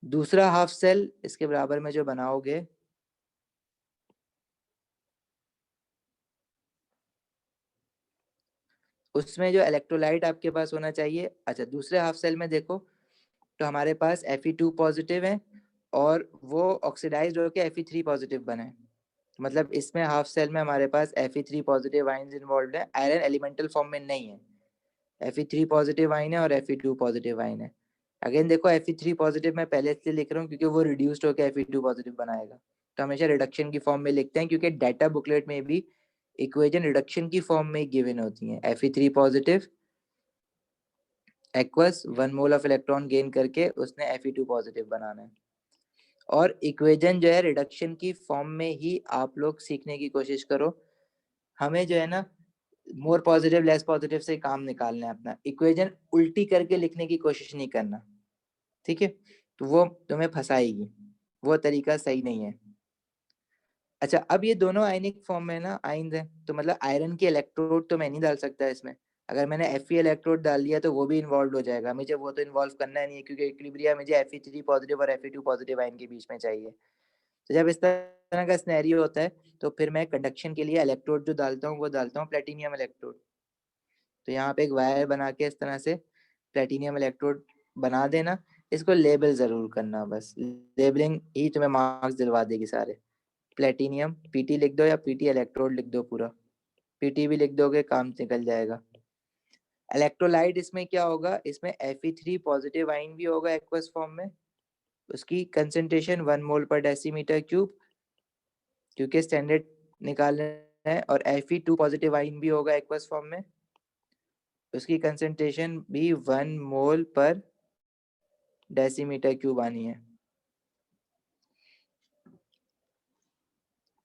दूसरा हाफ सेल इसके बराबर में जो बनाओगे, उसमें जो इलेक्ट्रोलाइट आपके पास होना चाहिए। अच्छा, दूसरे हाफ सेल में देखो तो हमारे पास Fe2 पॉजिटिव है और वो ऑक्सीडाइज होकर Fe3 पॉजिटिव बने। मतलब इसमें हाफ सेल में हमारे पास Fe3 पॉजिटिव आयंस इन्वॉल्व है, आयरन एलिमेंटल फॉर्म में नहीं है। Fe3 पॉजिटिव आयन है और Fe2 पॉजिटिव आयन है। अगेन देखो, Fe3 पॉजिटिव मैं पहले इसलिए लिख रहा हूँ क्योंकि वो रिड्यूस्ड होकर Fe2 पॉजिटिव बनाएगा, तो हमेशा रिडक्शन की फॉर्म में लिखते हैं, क्योंकि डाटा बुकलेट में भी इक्वेशन रिडक्शन की फॉर्म में गिवन होती है। Fe3 positive aqueous 1 mole of electron gain करके उसने Fe2 पॉजिटिव बनाना है। और इक्वेशन जो है रिडक्शन की फॉर्म में ही आप लोग सीखने की कोशिश करो, हमें जो है ना मोर पॉजिटिव लेस पॉजिटिव से काम निकालना है अपना, इक्वेशन उल्टी करके लिखने की कोशिश नहीं करना, ठीक है? तो वो तुम्हें फंसाएगी, वो तरीका सही नहीं है। अच्छा, अब ये दोनों आयनिक फॉर्म में ना आयन्स है, तो मतलब आयरन की इलेक्ट्रोड तो मैं नहीं डाल सकता इसमें। अगर मैंने Fe इलेक्ट्रोड डाल दिया तो वो भी इन्वॉल्व हो जाएगा, मुझे वो तो इन्वॉल्व करना नहीं है, क्योंकि इक्विलिब्रियम मुझे Fe3 पॉजिटिव और Fe2 पॉजिटिव आयन के बीच में चाहिए। तो जब इस तरह का सिनेरियो होता है तो फिर मैं कंडक्शन के लिए इलेक्ट्रोड जो डालता हूँ वो डालता हूँ प्लेटिनियम इलेक्ट्रोड। तो यहाँ पे एक वायर बना के इस तरह से प्लेटिनियम इलेक्ट्रोड बना देना, इसको लेबल जरूर करना, बस लेबलिंग ही तुम्हें मार्क्स दिलवा देगी सारे। प्लेटिनियम पीटी लिख दो या पीटी इलेक्ट्रोड लिख दो, पूरा पीटी भी लिख दोगे काम निकल जाएगा। इलेक्ट्रोलाइट इसमें क्या होगा, इसमें Fe3 पॉजिटिव आयन भी होगा एक्वस फॉर्म में, उसकी concentration 1 mole per decimetre cube, क्योंकि स्टैंडर्ड निकालना है, और Fe2 पॉजिटिव आयन भी होगा एक्वस फॉर्म में, उसकी कंसेंट्रेशन भी 1 मोल पर डेसीमीटर क्यूब आनी है।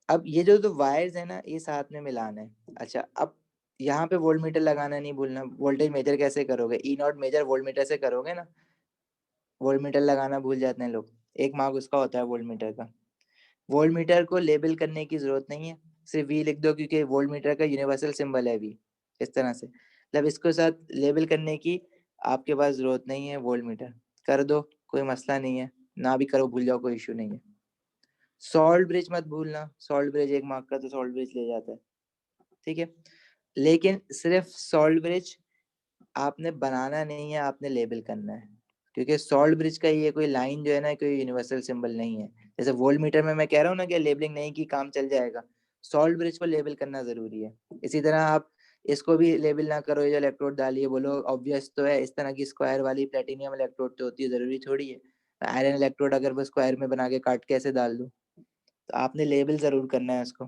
अब ये जो वायर्स है ना ये साथ में मिलाना है। अच्छा, अब यहाँ पे वोल्ट मीटर लगाना नहीं भूलना। वोल्टेज मेजर कैसे करोगे, ई नॉट मेजर वोल्ट मीटर से करोगे ना, वोल्ट मीटर लगाना भूल जाते हैं लोग, एक मार्क उसका होता है वोल्ट मीटर का। वोल्ट मीटर को लेबल करने की जरूरत नहीं है, सिर्फ वी लिख दो, क्योंकि वोल्ट मीटर का यूनिवर्सल सिंबल है वी, इस तरह से। मतलब इसको साथ लेबल करने की आपके पास जरूरत नहीं है, वोल्ट मीटर कर दो कोई मसला नहीं है, ना भी करो भूल जाओ कोई इशू नहीं है। सॉल्ट ब्रिज मत भूलना, सॉल्ट ब्रिज एक मार्क का तो सॉल्ट ब्रिज ले जाता है, ठीक है? लेकिन सिर्फ सॉल्ट ब्रिज आपने बनाना नहीं है, आपने लेबल करना है, क्योंकि सॉल्ट ब्रिज का ये कोई लाइन जो है ना कोई यूनिवर्सल सिंबल नहीं है। जैसे वोल्ट मीटर में मैं कह रहा हूँ ना कि लेबलिंग नहीं की काम चल जाएगा, सॉल्ट ब्रिज को लेबल करना जरूरी है। इसी तरह आप इसको भी लेबल ना करो, ये जो इलेक्ट्रोड डालिए बोलो ऑब्वियस तो है, इस तरह की स्क्वायर वाली प्लेटिनियम इलेक्ट्रोड तो होती है, जरूरी थोड़ी है आयरन इलेक्ट्रोड अगर वो स्क्वायर में बना के काट के ऐसे डाल दूं। तो आपने लेबल जरूर करना है उसको,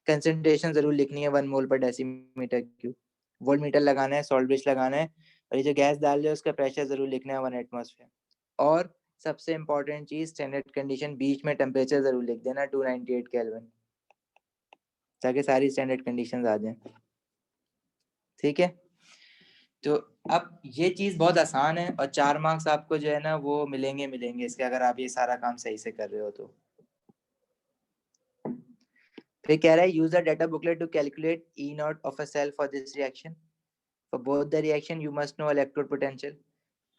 कंसेंट्रेशन जरूर लिखनी है 1 mole per decimetre cube, volt meter लगाना है, सॉल्ट ब्रिज लगाना है, और ये जो गैस डाल रहे हो उसका प्रेशर जरूर लिखना है 1 एटमॉस्फेयर। और सबसे इंपॉर्टेंट चीज स्टैंडर्ड कंडीशन बीच में टेम्परेचर जरूर लिख देना 298 केल्विन, ताकि सारी स्टैंडर्ड कंडीशंस आ जाएं, ठीक है? तो अब ये चीज बहुत आसान है, और 4 मार्क्स आपको जो है ना वो मिलेंगे इसके, अगर आप ये सारा काम सही से कर रहे हो तो। फिर कह रहा है use the data booklet to calculate E not of a cell for this reaction, for both the reaction you must know electrode potential.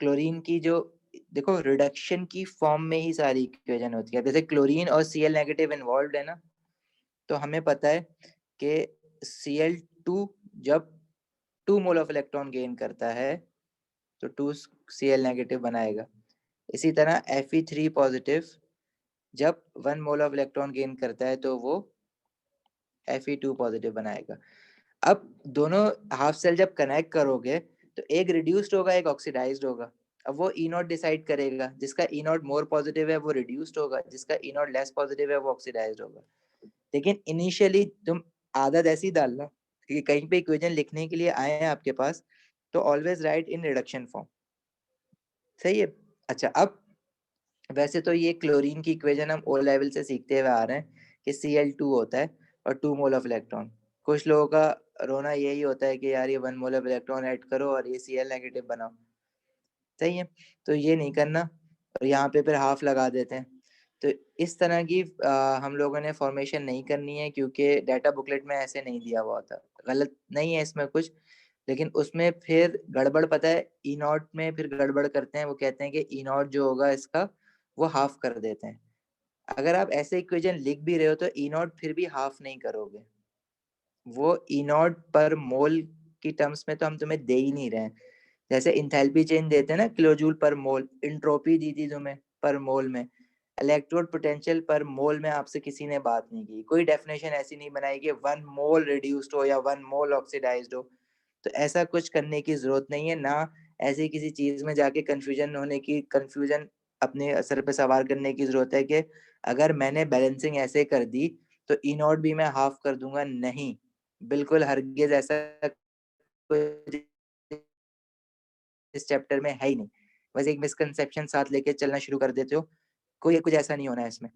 Chlorine की जो देखो रिडक्शन की फॉर्म में ही सारी इक्वेशन होती है, जैसे क्लोरीन और Cl नेगेटिव इन्वॉल्व है ना, तो हमें पता है कि Cl2 जब 2 मोल ऑफ इलेक्ट्रॉन गेन करता है तो 2 Cl नेगेटिव बनाएगा। इसी तरह Fe3 पॉजिटिव जब 1 मोल ऑफ इलेक्ट्रॉन गेन करता है तो वो Fe2 पॉजिटिव बनाएगा। अब दोनों हाफ सेल जब कनेक्ट करोगे तो एक रिड्यूस्ड होगा एक ऑक्सीडाइज्ड होगा। अब वो ई नॉट डिसाइड करेगा, जिसका ई नॉट मोर पॉजिटिव है वो रिड्यूस्ड होगा, जिसका ई नॉट लेस पॉजिटिव है वो ऑक्सीडाइज्ड होगा। लेकिन इनिशियली तुम आदत ऐसी डालना कि कहीं पे इक्वेशन लिखने के लिए आए हैं आपके पास तो always right in reduction form, सही है? अच्छा, अब वैसे तो ये क्लोरीन की इक्वेशन हम ओ लेवल से सीखते हुए आ रहे हैं कि Cl2 होता है और 2 मोल ऑफ इलेक्ट्रॉन। कुछ लोगों का रोना यही होता है कि यार ये 1 मोल ऑफ इलेक्ट्रॉन ऐड करो और ये Cl नेगेटिव बनाओ, सही है? तो ये नहीं करना, और यहाँ पे फिर हाफ लगा देते हैं। तो इस तरह की हम लोगों ने फॉर्मेशन नहीं करनी है, क्योंकि डाटा बुकलेट में ऐसे नहीं दिया हुआ होता। गलत नहीं है इसमें कुछ, लेकिन उसमें फिर गड़बड़ पता है ई नॉट में फिर गड़बड़ करते हैं, वो कहते हैं कि ई नॉट जो होगा इसका वो हाफ कर देते हैं। अगर आप ऐसे इक्वेशन लिख भी रहे हो तो ई नॉट फिर भी हाफ नहीं करोगे, वो ई नॉट पर मोल की टर्म्स में तो हम तुम्हें दे ही नहीं रहे हैं। जैसे इंथैल्पी चेंज देते हैं ना किलोजूल पर मोल, इंट्रोपी दी थी तुम्हें पर मोल में, इलेक्ट्रोड पोटेंशियल पर मोल में आपसे किसी ने बात नहीं की, कोई डेफिनेशन ऐसी नहीं बनाई कि 1 मोल रिड्यूस्ड हो या 1 मोल ऑक्सीडाइज्ड हो। तो ऐसा कुछ करने की जरूरत नहीं है ना, ऐसी किसी चीज में जाके कंफ्यूजन अपने असर पे सवार करने की जरूरत है कि अगर मैंने बैलेंसिंग ऐसे कर दी तो ई नॉट भी मैं हाफ कर दूंगा, नहीं, बिल्कुल हरगिज ऐसा कुछ इस चैप्टर में है ही नहीं। बस एक मिसकंसेप्शन साथ लेके चलना शुरू कर देते हो, कोई कुछ ऐसा नहीं होना है इसमें।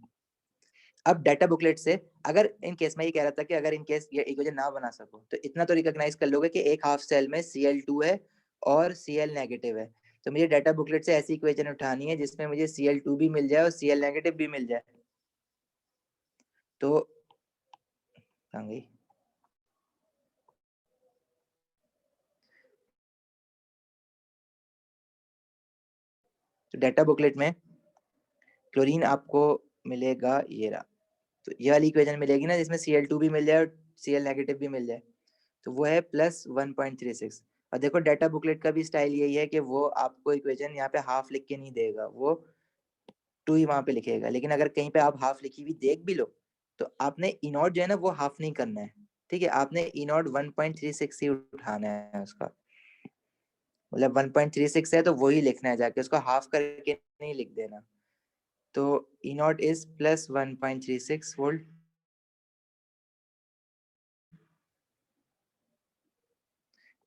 अब डाटा बुकलेट से अगर इन केस में ये कह रहा था कि अगर इन केस ये इक्वेशन ना बना सको तो इतना तो रिकॉग्नाइज कर लोगे कि एक हाफ सेल में Cl2 है और Cl नेगेटिव है, तो मुझे डाटा बुकलेट से ऐसी इक्वेशन उठानी है जिसमें मुझे Cl2 भी मिल जाए और Cl नेगेटिव भी मिल जाए। तो कहाँ गई? तो डाटा बुकलेट में क्लोरीन आपको मिलेगा ये रहा, तो ये वाली इक्वेशन मिलेगी ना जिसमें Cl2 भी मिल जाए और Cl नेगेटिव भी मिल जाए, तो वो है प्लस 1.36। और देखो डाटा बुकलेट का भी स्टाइल यही है कि वो आपको इक्वेशन यहाँ पे हाफ लिख के नहीं देगा, वो 2 ही वहां पे लिखेगा। लेकिन अगर कहीं पे आप हाफ लिखी हुई देख भी लो तो आपने ई नॉट जो है ना वो हाफ नहीं करना है, ठीक है, आपने ई नॉट 1.36 ही उठाना है उसका, मतलब 1.36 है तो वही लिखना है, जाके उसको हाफ करके नहीं लिख देना। तो ई नॉट इज प्लस 1.36 वोल्ट।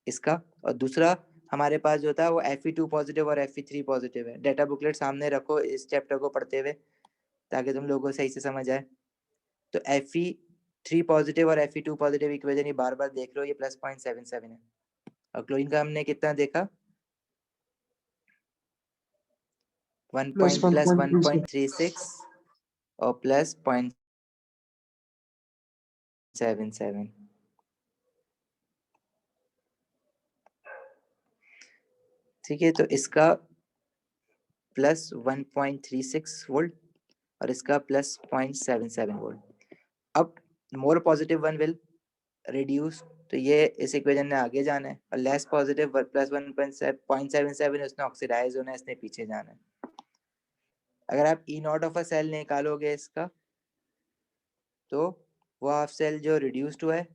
इसका और दूसरा हमारे पास जो था वो Fe2 पॉजिटिव और Fe3 पॉजिटिव है। डाटा बुकलेट सामने रखो इस चैप्टर को पढ़ते हुए ताकि तुम लोगों को सही से समझ आए। तो Fe3 पॉजिटिव और Fe2 पॉजिटिव इक्वेशन ये बार बार देख लो, ये प्लस 0.77 है। और क्लोरीन का हमने कितना देखा, 1 प्लस प्लस 1.36 1.36 और प्लस 0.77। ठीक है, तो इसका प्लस 1.36 वोल्ट और इसका प्लस 0.77 वोल्ट। अब more positive one will reduce, तो ये इस इक्वेशन ने आगे जाना है, और लेस पॉजिटिव प्लस 1.77 उसने ऑक्सीडाइज होना है, इसने पीछे जाना है। अगर आप ई नॉट ऑफ अ सेल निकालोगे इसका तो वो हाफ सेल जो रिड्यूस्ड हुआ है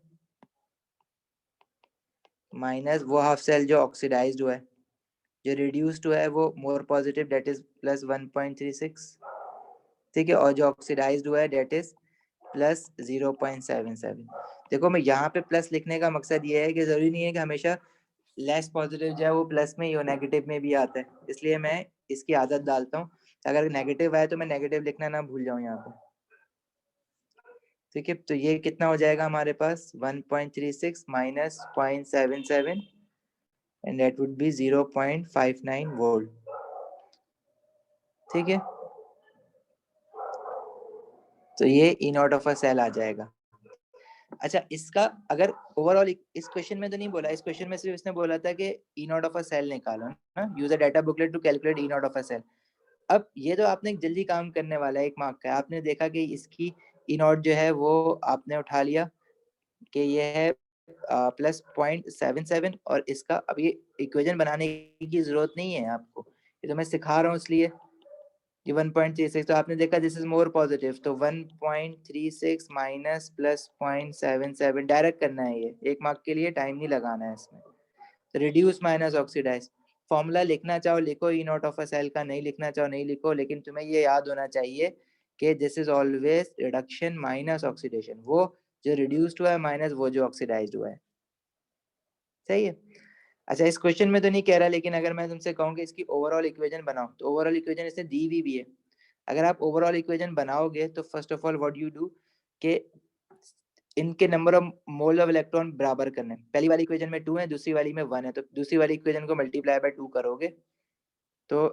माइनस वो हाफ सेल जो ऑक्सीडाइज्ड हुआ है, जो रिड्यूस्ड हुआ है वो more positive that is plus 1.36, ठीक है, और जो ऑक्सीडाइज्ड हुआ है डेट इज प्लस 0.77। देखो मैं यहाँ पे प्लस लिखने का मकसद ये है कि जरूरी नहीं है कि हमेशा लेस पॉजिटिव जो है वो प्लस में ही हो, नेगेटिव में भी आता है, इसलिए मैं इसकी आदत डालता हूँ। अगर नेगेटिव आए तो मैं नेगेटिव लिखना ना भूल जाऊँ यहाँ पे, ठीक है। तो ये कितना हो जाएगा हमारे पास 1.36 minus 0.77 and that would be 0.59 volt, ठीक है। तो ये ई नॉट ऑफ अ सेल आ जाएगा। अच्छा, इसका अगर ओवरऑल इस क्वेश्चन में तो नहीं बोला, इस क्वेश्चन में सिर्फ इसने बोला था कि E not of a cell निकालो ना, use a data booklet to calculate E not of a cell. अब ये तो आपने जल्दी काम करने वाला है, 1 मार्क का, आपने देखा कि इसकी ई नॉट जो है वो आपने उठा लिया कि ये है प्लस 0.77, और इसका अब ये इक्वेशन बनाने की जरूरत नहीं है आपको, ये तो मैं सिखा रहा हूँ इसलिए। ये 1.36 तो आपने देखा दिस इज मोर पॉजिटिव, तो 1.36 माइनस प्लस 0.77 डायरेक्ट करना है, ये 1 मार्क के लिए, टाइम नहीं लगाना है इसमें। तो रिड्यूस माइनस ऑक्सीडाइज, फॉर्मूला लिखना चाहो लिखो, ई नॉट ऑफ अ सेल का, नहीं लिखना चाहो नहीं लिखो, लेकिन तुम्हें ये याद होना चाहिए कि this is always reduction minus oxidation, वो जो रिड्यूस्ड हुआ है माइनस वो जो ऑक्सीडाइज्ड हुआ है, सही है। अच्छा, इस क्वेश्चन में तो नहीं कह रहा, लेकिन अगर मैं तुमसे कहूँ कि इसकी ओवरऑल इक्वेशन बनाओ, तो ओवरऑल इक्वेशन इसने दी हुई भी है। अगर आप ओवरऑल इक्वेशन बनाओगे तो first of all what you do कि इनके number of mole of electron बराबर करने, पहली वाली इक्वेशन में 2 है, दूसरी वाली में 1 है, तो दूसरी वाली इक्वेशन को मल्टीप्लाई बाय 2 करोगे तो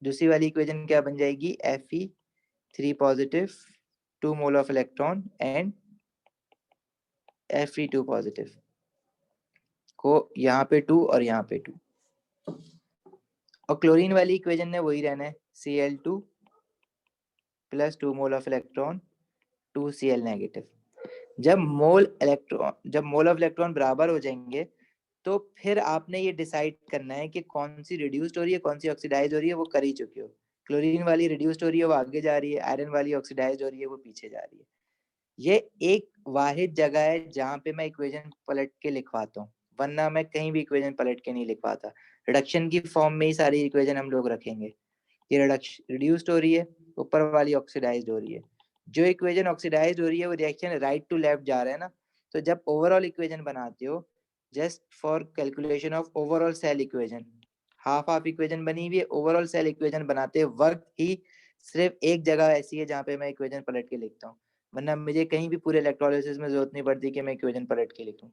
दूसरी वाली इक्वेशन क्या बन जाएगी, Fe3 positive 2 mole of electron and Fe2 positive को यहाँ पे 2 और यहाँ पे 2, और क्लोरीन वाली इक्वेशन ने वही रहना है, Cl2 plus 2 mole of electron 2 Cl negative. जब मोल ऑफ इलेक्ट्रॉन बराबर हो जाएंगे तो फिर आपने ये डिसाइड करना है कि कौन सी रिड्यूस्ड हो रही है कौन सी ऑक्सीडाइज हो रही है, वो कर ही चुके हो। क्लोरीन वाली रिड्यूस्ड हो रही है वो आगे जा रही है, आयरन वाली ऑक्सीडाइज हो रही है वो पीछे जा रही है। ये एक वाहिद जगह है जहाँ पे मैं इक्वेशन पलट के लिखवाता हूँ, वरना मैं कहीं भी इक्वेशन पलट के नहीं लिखवाता। रिडक्शन की फॉर्म में ही सारी इक्वेशन हम लोग रखेंगे। ये रिड्यूस्ड हो रही है, ऊपर वाली ऑक्सीडाइज्ड हो रही है, जो इक्वेशन ऑक्सीडाइज्ड हो रही है वो रिएक्शन राइट टू लेफ्ट जा रहा है ना। तो जब ओवरऑल इक्वेशन बनाते हो, just for calculation of overall cell equation, half half equation बनी हुई है, ओवरऑल सेल इक्वेशन बनाते वक्त ही सिर्फ एक जगह ऐसी है जहाँ पे मैं इक्वेशन पलट के लिखता हूँ, वरना मुझे कहीं भी पूरे इलेक्ट्रोलिसिस में जरूरत नहीं पड़ती कि मैं इक्वेशन पलट के लिखूं।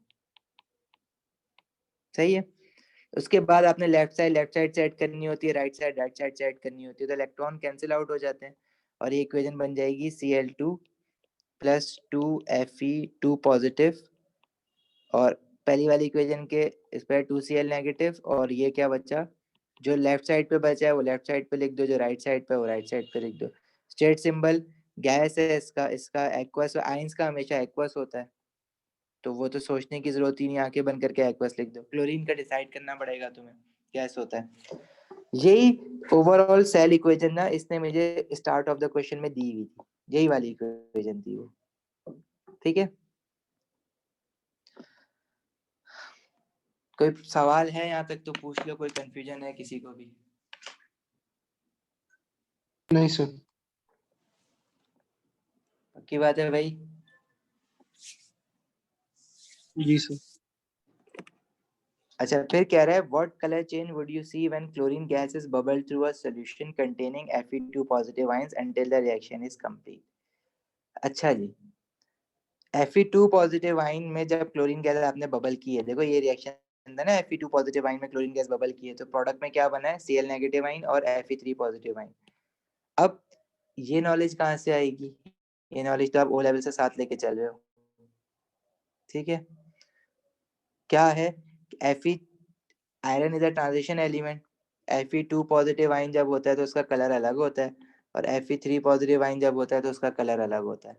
सही है। उसके बाद आपने लेफ्ट साइड सेट करनी होती है, राइट साइड सेट करनी होती है, तो इलेक्ट्रॉन कैंसिल आउट हो जाते हैं और ये इक्वेशन बन जाएगी Cl2 प्लस 2Fe2 पॉजिटिव, और पहली वाली इक्वेशन के इस पर 2Cl नेगेटिव, और ये क्या बचा, जो लेफ्ट साइड पे बचा है वो लेफ्ट साइड पे लिख दो, जो राइट साइड पे वो राइट साइड पे लिख दो। स्टेट सिंबल गैस है इसका एक्वस, आइंस का हमेशा एक्वस होता है, तो वो तो सोचने की जरूरत ही नहीं, आंखें बंद करके एक्वस लिख दो। क्लोरीन का डिसाइड करना पड़ेगा तुम्हें, गैस होता है। यही ओवरऑल सेल इक्वेशन ना, इसने मुझे स्टार्ट ऑफ द क्वेश्चन में दी हुई थी, यही वाली इक्वेशन थी वो। ठीक है, कोई सवाल है यहाँ तक तो पूछ लो, कोई कंफ्यूजन है किसी को भी? नहीं सर। पक्की बात है भाई? जी सर। अच्छा, फिर कह रहा है what colour change would you see when chlorine gas is bubbled through a solution containing Fe2 positive ions until the reaction is complete। अच्छा जी, Fe2 पॉजिटिव आयन में जब क्लोरीन गैस आपने बबल की है, देखो ये रिएक्शन था ना, Fe2 पॉजिटिव आयन में क्लोरीन गैस बबल की है, तो प्रोडक्ट में क्या बना है, Cl नेगेटिव आयन और Fe3 पॉजिटिव आयन। अब ये नॉलेज कहाँ से आएगी? ये नॉलेज तो आप ओ लेवल से साथ लेके चल रहे हो। ठीक है, क्या है, Fe iron is a transition element, Fe2 positive ion जब होता है तो उसका कलर अलग होता है, और Fe3 पॉजिटिव आयन जब होता है तो उसका कलर अलग होता है।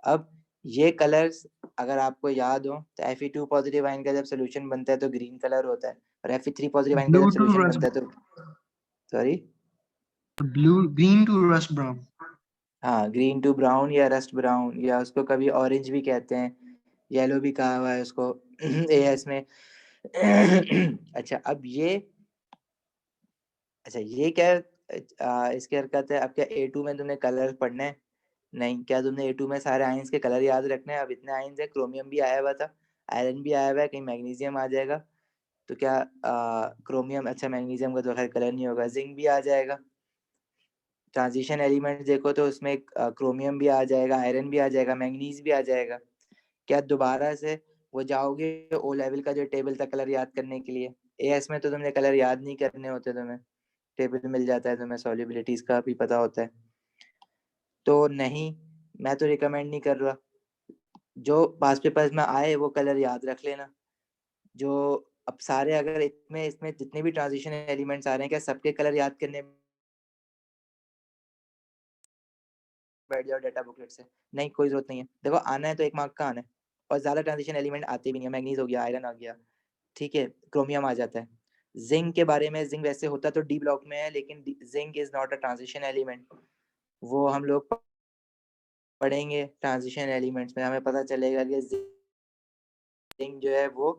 अब ये कलर्स अगर आपको याद हो तो Fe2 पॉजिटिव आयन का जब सोल्यूशन बनता है तो ग्रीन कलर होता है, और Fe3 पॉजिटिव आयन का ब्लू जब टू सोल्यूशन रस्ट, बनता है तो sorry, blue green to rust brown. हाँ, ग्रीन टू ब्राउन या रस्ट ब्राउन, या उसको कभी ऑरेंज भी कहते हैं, येलो भी कहा हुआ है उसको एएस में। अच्छा, अब ये, अच्छा ये क्या इसकी हरकत है। अब क्या A2 में तुमने कलर पढ़ना है? नहीं। क्या तुमने A2 में सारे आयंस के कलर याद रखने हैं? अब इतने आयंस है, क्रोमियम भी आया हुआ था, आयरन भी आया हुआ है, कहीं मैग्नीशियम आ जाएगा तो क्या क्रोमियम, अच्छा मैग्नीशियम का तो खैर कलर नहीं होगा, जिंक भी आ जाएगा। ट्रांजिशन एलिमेंट देखो तो उसमें क्रोमियम भी आ जाएगा, आयरन भी आ जाएगा, मैंगनीज भी आ जाएगा। क्या दोबारा से वो जाओगे ओ लेवल का जो टेबल था कलर याद करने के लिए? एएस में तो तुमने कलर याद नहीं करने होते, तुम्हें टेबल मिल जाता है, तुम्हें सॉल्युबिलिटीज का भी पता होता है। तो नहीं, मैं तो रिकमेंड नहीं कर रहा। जो पास्ट पेपर्स में आए वो कलर याद रख लेना। जो अब सारे, अगर इसमें इसमें जितने भी ट्रांजिशन एलिमेंट्स आ रहे हैं, क्या सबके कलर याद करने बैठ जाओ डाटा बुकलेट से? नहीं, कोई जरूरत नहीं है। देखो आना है तो 1 मार्क का आना है, और ज्यादा ट्रांजिशन एलिमेंट आते भी नहीं है। मैग्नीज हो गया, आयरन आ गया, ठीक है, क्रोमियम आ जाता है। जिंक के बारे में, जिंक वैसे होता तो डी ब्लॉक में है, लेकिन zinc is not a transition element. वो हम लोग पढ़ेंगे ट्रांजिशन एलिमेंट्स में, हमें पता चलेगा कि जिंक जो है वो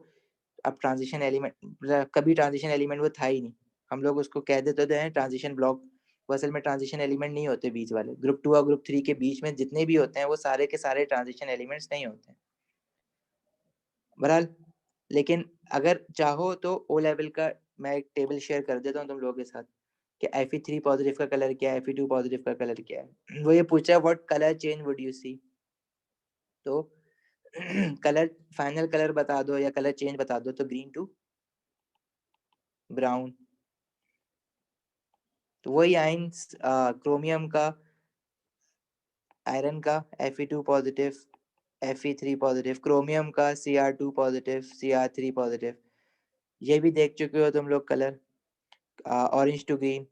अब ट्रांजिशन एलिमेंट, कभी ट्रांजिशन एलिमेंट वो था ही नहीं। हम लोग उसको कह देते थे ट्रांजिशन ब्लॉक, वो असल में ट्रांजिशन एलिमेंट नहीं होते। बीच वाले ग्रुप 2 और ग्रुप 3 के बीच में जितने भी होते हैं वो सारे के सारे ट्रांजिशन एलिमेंट्स नहीं होते हैं बहरहाल। लेकिन अगर चाहो तो ओ लेवल का मैं एक टेबल शेयर कर देता हूँ तुम लोगों के साथ कि Fe3 पॉजिटिव का कलर क्या है, Fe2 पॉजिटिव का कलर क्या है। वो ये पूछा है what colour change would you see, तो कलर, फाइनल कलर बता दो या कलर चेंज बता दो, तो ग्रीन टू ब्राउन। तो वही आयंस क्रोमियम का, आयरन का Fe2 positive, Fe3 positive, chromium का Cr2 पॉजिटिव, Cr3 पॉजिटिव। ये भी देख चुके हो तुम लोग कलर, ऑरेंज टू ग्रीन।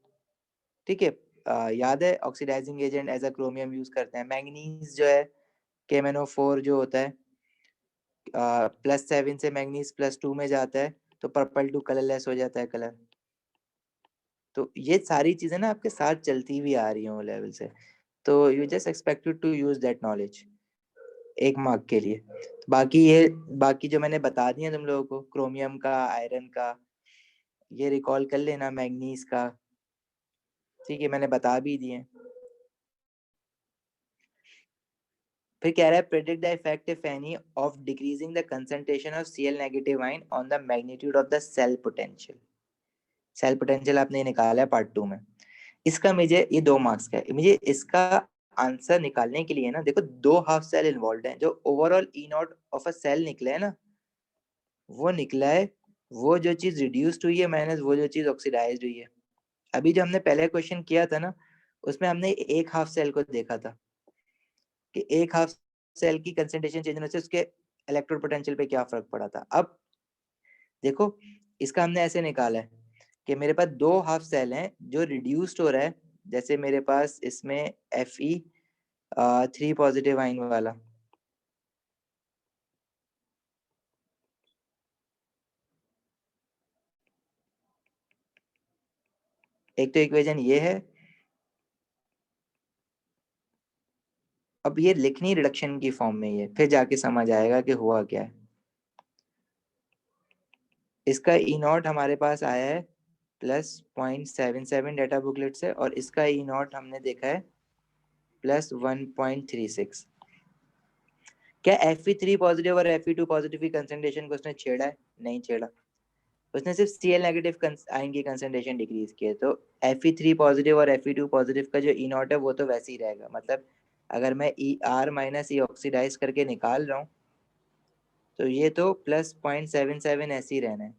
ठीक है, याद है oxidising agent as a chromium use करते हैं। मैंगनीज जो है KMnO4 जो होता है, +7 से मैंगनीज +2 में जाता है तो पर्पल टू कलरलेस हो जाता है कलर। तो ये सारी चीजें ना आपके साथ चलती हुई आ रही हैं लेवल से, तो you just expected to use that knowledge 1 mark के लिए। बाकी जो मैंने बता दिया तुम लोगों को, क्रोमियम का, आयरन का, ये रिकॉल कर लेना, मैग्नीज का, ठीक है, मैंने बता भी दिए। फिर कह रहा है predict the effect if any of decreasing the concentration of Cl negative ion on the magnitude of the cell potential. Cell potential आपने निकाला है पार्ट 2 में। इसका मुझे ये 2 मार्क्स का है। मुझे इसका आंसर निकालने के लिए ना देखो 2 हाफ सेल इन्वॉल्व हैं। जो overall E not of a cell निकला है ना, वो निकला है वो जो चीज रिड्यूस्ड हुई है माइनस वो जो चीज ऑक्सीडाइज्ड हुई है। अभी जो हमने पहले क्वेश्चन किया था ना, उसमें हमने एक हाफ सेल को देखा था कि एक हाफ सेल की कंसंट्रेशन चेंज होने से उसके इलेक्ट्रोड पोटेंशियल पे क्या फर्क पड़ा था। अब देखो इसका हमने ऐसे निकाला है कि मेरे पास 2 हाफ सेल हैं जो रिड्यूस्ड हो रहा है। जैसे मेरे पास इसमें Fe 3 पॉजिटिव आयन वाला, एक तो इक्वेशन ये है। अब ये लिखनी रिडक्शन की फॉर्म में है, फिर जाके समझ आएगा कि हुआ क्या है। इसका ई नॉट हमारे पास आया है +0.77 डाटा बुकलेट से, और इसका ई नॉट हमने देखा है +1.36। क्या Fe3 पॉजिटिव और Fe2 पॉजिटिव की कंसंट्रेशन को उसने छेड़ा है? नहीं छेड़ा। उसने सिर्फ Cl नेगेटिव आयन की कंसंट्रेशन डिक्रीज की है। तो Fe3 पॉजिटिव और Fe2 पॉजिटिव का जो ई नॉट है वो तो वैसे ही रहेगा। मतलब अगर मैं Er माइनस ई ऑक्सीडाइज करके निकाल रहा हूँ तो ये तो +0.77 ऐसे ही रहना है।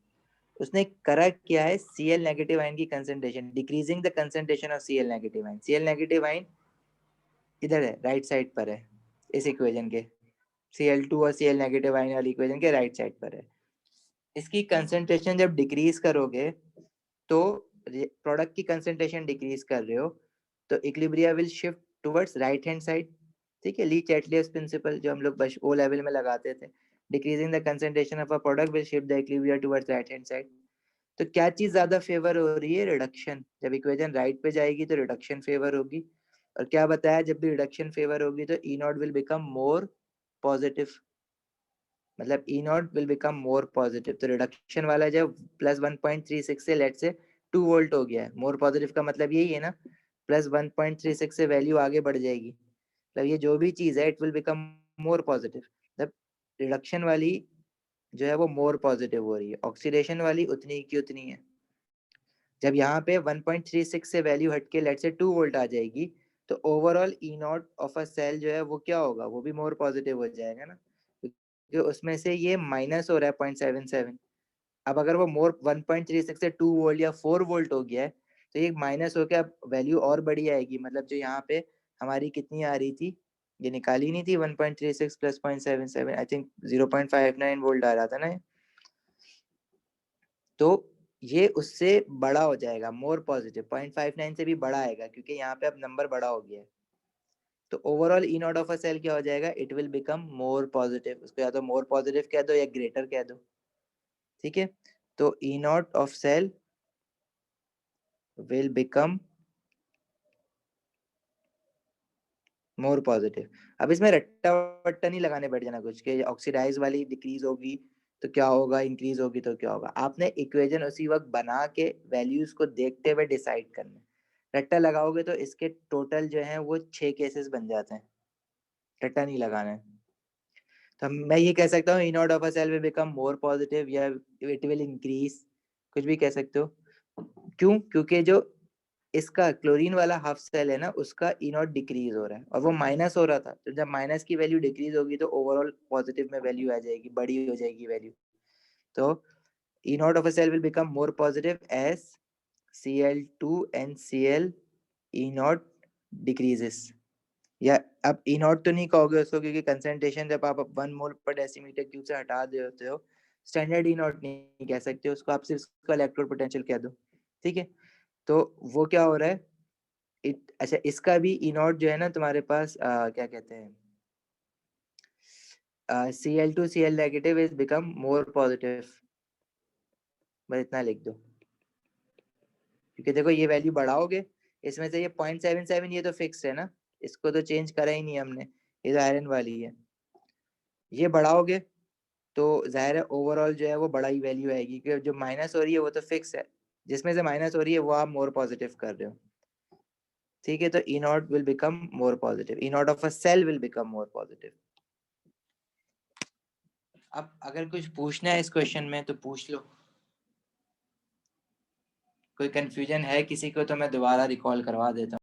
उसने करा क्या है, Cl नेगेटिव आयन की concentration, decreasing the concentration of Cl negative ion. Cl negative ion इधर है, राइट साइड पर है इस इक्वेशन के। Cl2 और Cl नेगेटिव आयन वाली इक्वेशन के राइट साइड पर है। इसकी कंसंट्रेशन जब डिक्रीज करोगे तो प्रोडक्ट की कंसंट्रेशन डिक्रीज कर रहे हो तो equilibria will shift towards right hand side. ठीक है, ली चैटलियस प्रिंसिपल जो हम लोग बस ओ लेवल में लगाते थे, decreasing the concentration of a product will shift the equilibria towards right hand side. तो क्या चीज ज्यादा फेवर हो रही है? रिडक्शन। जब इक्वेशन राइट पे जाएगी तो रिडक्शन फेवर होगी। और क्या बताया, जब भी रिडक्शन फेवर होगी तो ई naught will become more positive. मतलब E naught will become more positive. तो रिडक्शन वाला जो +1.36 से लेट से 2 वोल्ट हो गया है, मोर पॉजिटिव का मतलब यही है ना, +1.36 से वैल्यू आगे बढ़ जाएगी। मतलब ये जो भी चीज है it will become more positive. मतलब रिडक्शन वाली जो है वो मोर पॉजिटिव हो रही है, ऑक्सीडेशन वाली उतनी की उतनी है। जब यहाँ पे 1.36 से वैल्यू हट के लेट से 2 वोल्ट आ जाएगी तो overall E not of a cell जो है वो क्या होगा, वो भी मोर पॉजिटिव हो जाएगा ना, क्योंकि उसमें से ये माइनस हो रहा है 0.77। अब अगर वो मोर 1.36 से 2 वोल्ट या 4 वोल्ट हो गया है तो ये माइनस होकर अब वैल्यू और बड़ी आएगी। मतलब जो यहाँ पे हमारी कितनी आ रही थी, ये निकाली नहीं थी 1.36 + 0.77, आई थिंक 0.59 वोल्ट आ रहा था ना, तो ये उससे बड़ा हो जाएगा, मोर पॉजिटिव 0.59 से भी बड़ा आएगा क्योंकि यहाँ पे अब नंबर बड़ा हो गया है। तो overall E not of a cell क्या हो जाएगा, it will become more positive. उसको या तो मोर पॉजिटिव कह दो या ग्रेटर कह दो। ठीक है, तो ई not of cell will become more positive. अब इसमें रट्टा वट्टा नहीं लगाने बैठ जाना कुछ कि ऑक्सीडाइज वाली डिक्रीज होगी तो क्या होगा, इंक्रीज होगी तो क्या होगा। आपने इक्वेशन उसी वक्त बना के वैल्यूज को देखते हुए डिसाइड करना है। रट्टा लगाओगे तो इसके टोटल जो है वो 6 केसेस बन जाते हैं, रट्टा नहीं लगाना है। तो मैं ये कह सकता हूँ E not of a cell will become more positive या इट विल इंक्रीज, कुछ भी कह सकते हो। क्यों? क्योंकि जो इसका क्लोरीन वाला हाफ सेल है ना, उसका ई नॉट डिक्रीज हो रहा है और वो माइनस हो रहा था। तो जब माइनस की वैल्यू डिक्रीज होगी तो ओवरऑल पॉजिटिव में वैल्यू आ जाएगी, बड़ी हो जाएगी वैल्यू। तो ई not of a cell will become more positive as Cl2 NCl E naught decreases. या अब ई नॉट तो नहीं कहोगे उसको क्योंकि कंसंट्रेशन जब आप 1 मोल पर डेसीमीटर क्यूब से हटा देते हो, स्टैंडर्ड ई नॉट नहीं कह सकते उसको, आप सिर्फ उसका इलेक्ट्रोड पोटेंशियल कह दो। ठीक है, तो वो क्या हो रहा है, अच्छा इसका भी ई नॉट जो है ना तुम्हारे पास क्या कहते हैं, Cl2 Cl negative is become more positive. बस इतना लिख दो, क्योंकि देखो ये वैल्यू बढ़ाओगे इसमें से ये 0.77 ये तो फिक्स है ना, इसको तो चेंज करा ही नहीं हमने, ये तो आयरन वाली है। ये बढ़ाओगे तो जाहिर है ओवरऑल जो है वो बड़ा ही वैल्यू आएगी, क्योंकि जो माइनस हो रही है वो तो फिक्स है, जिसमें से माइनस हो रही है वो आप मोर पॉजिटिव कर रहे हो। ठीक है, तो ई naught will become more positive, E not of a cell will become more positive. अब अगर कुछ पूछना है इस क्वेश्चन में तो पूछ लो। कोई कंफ्यूजन है किसी को तो मैं दोबारा रिकॉल करवा देता हूँ।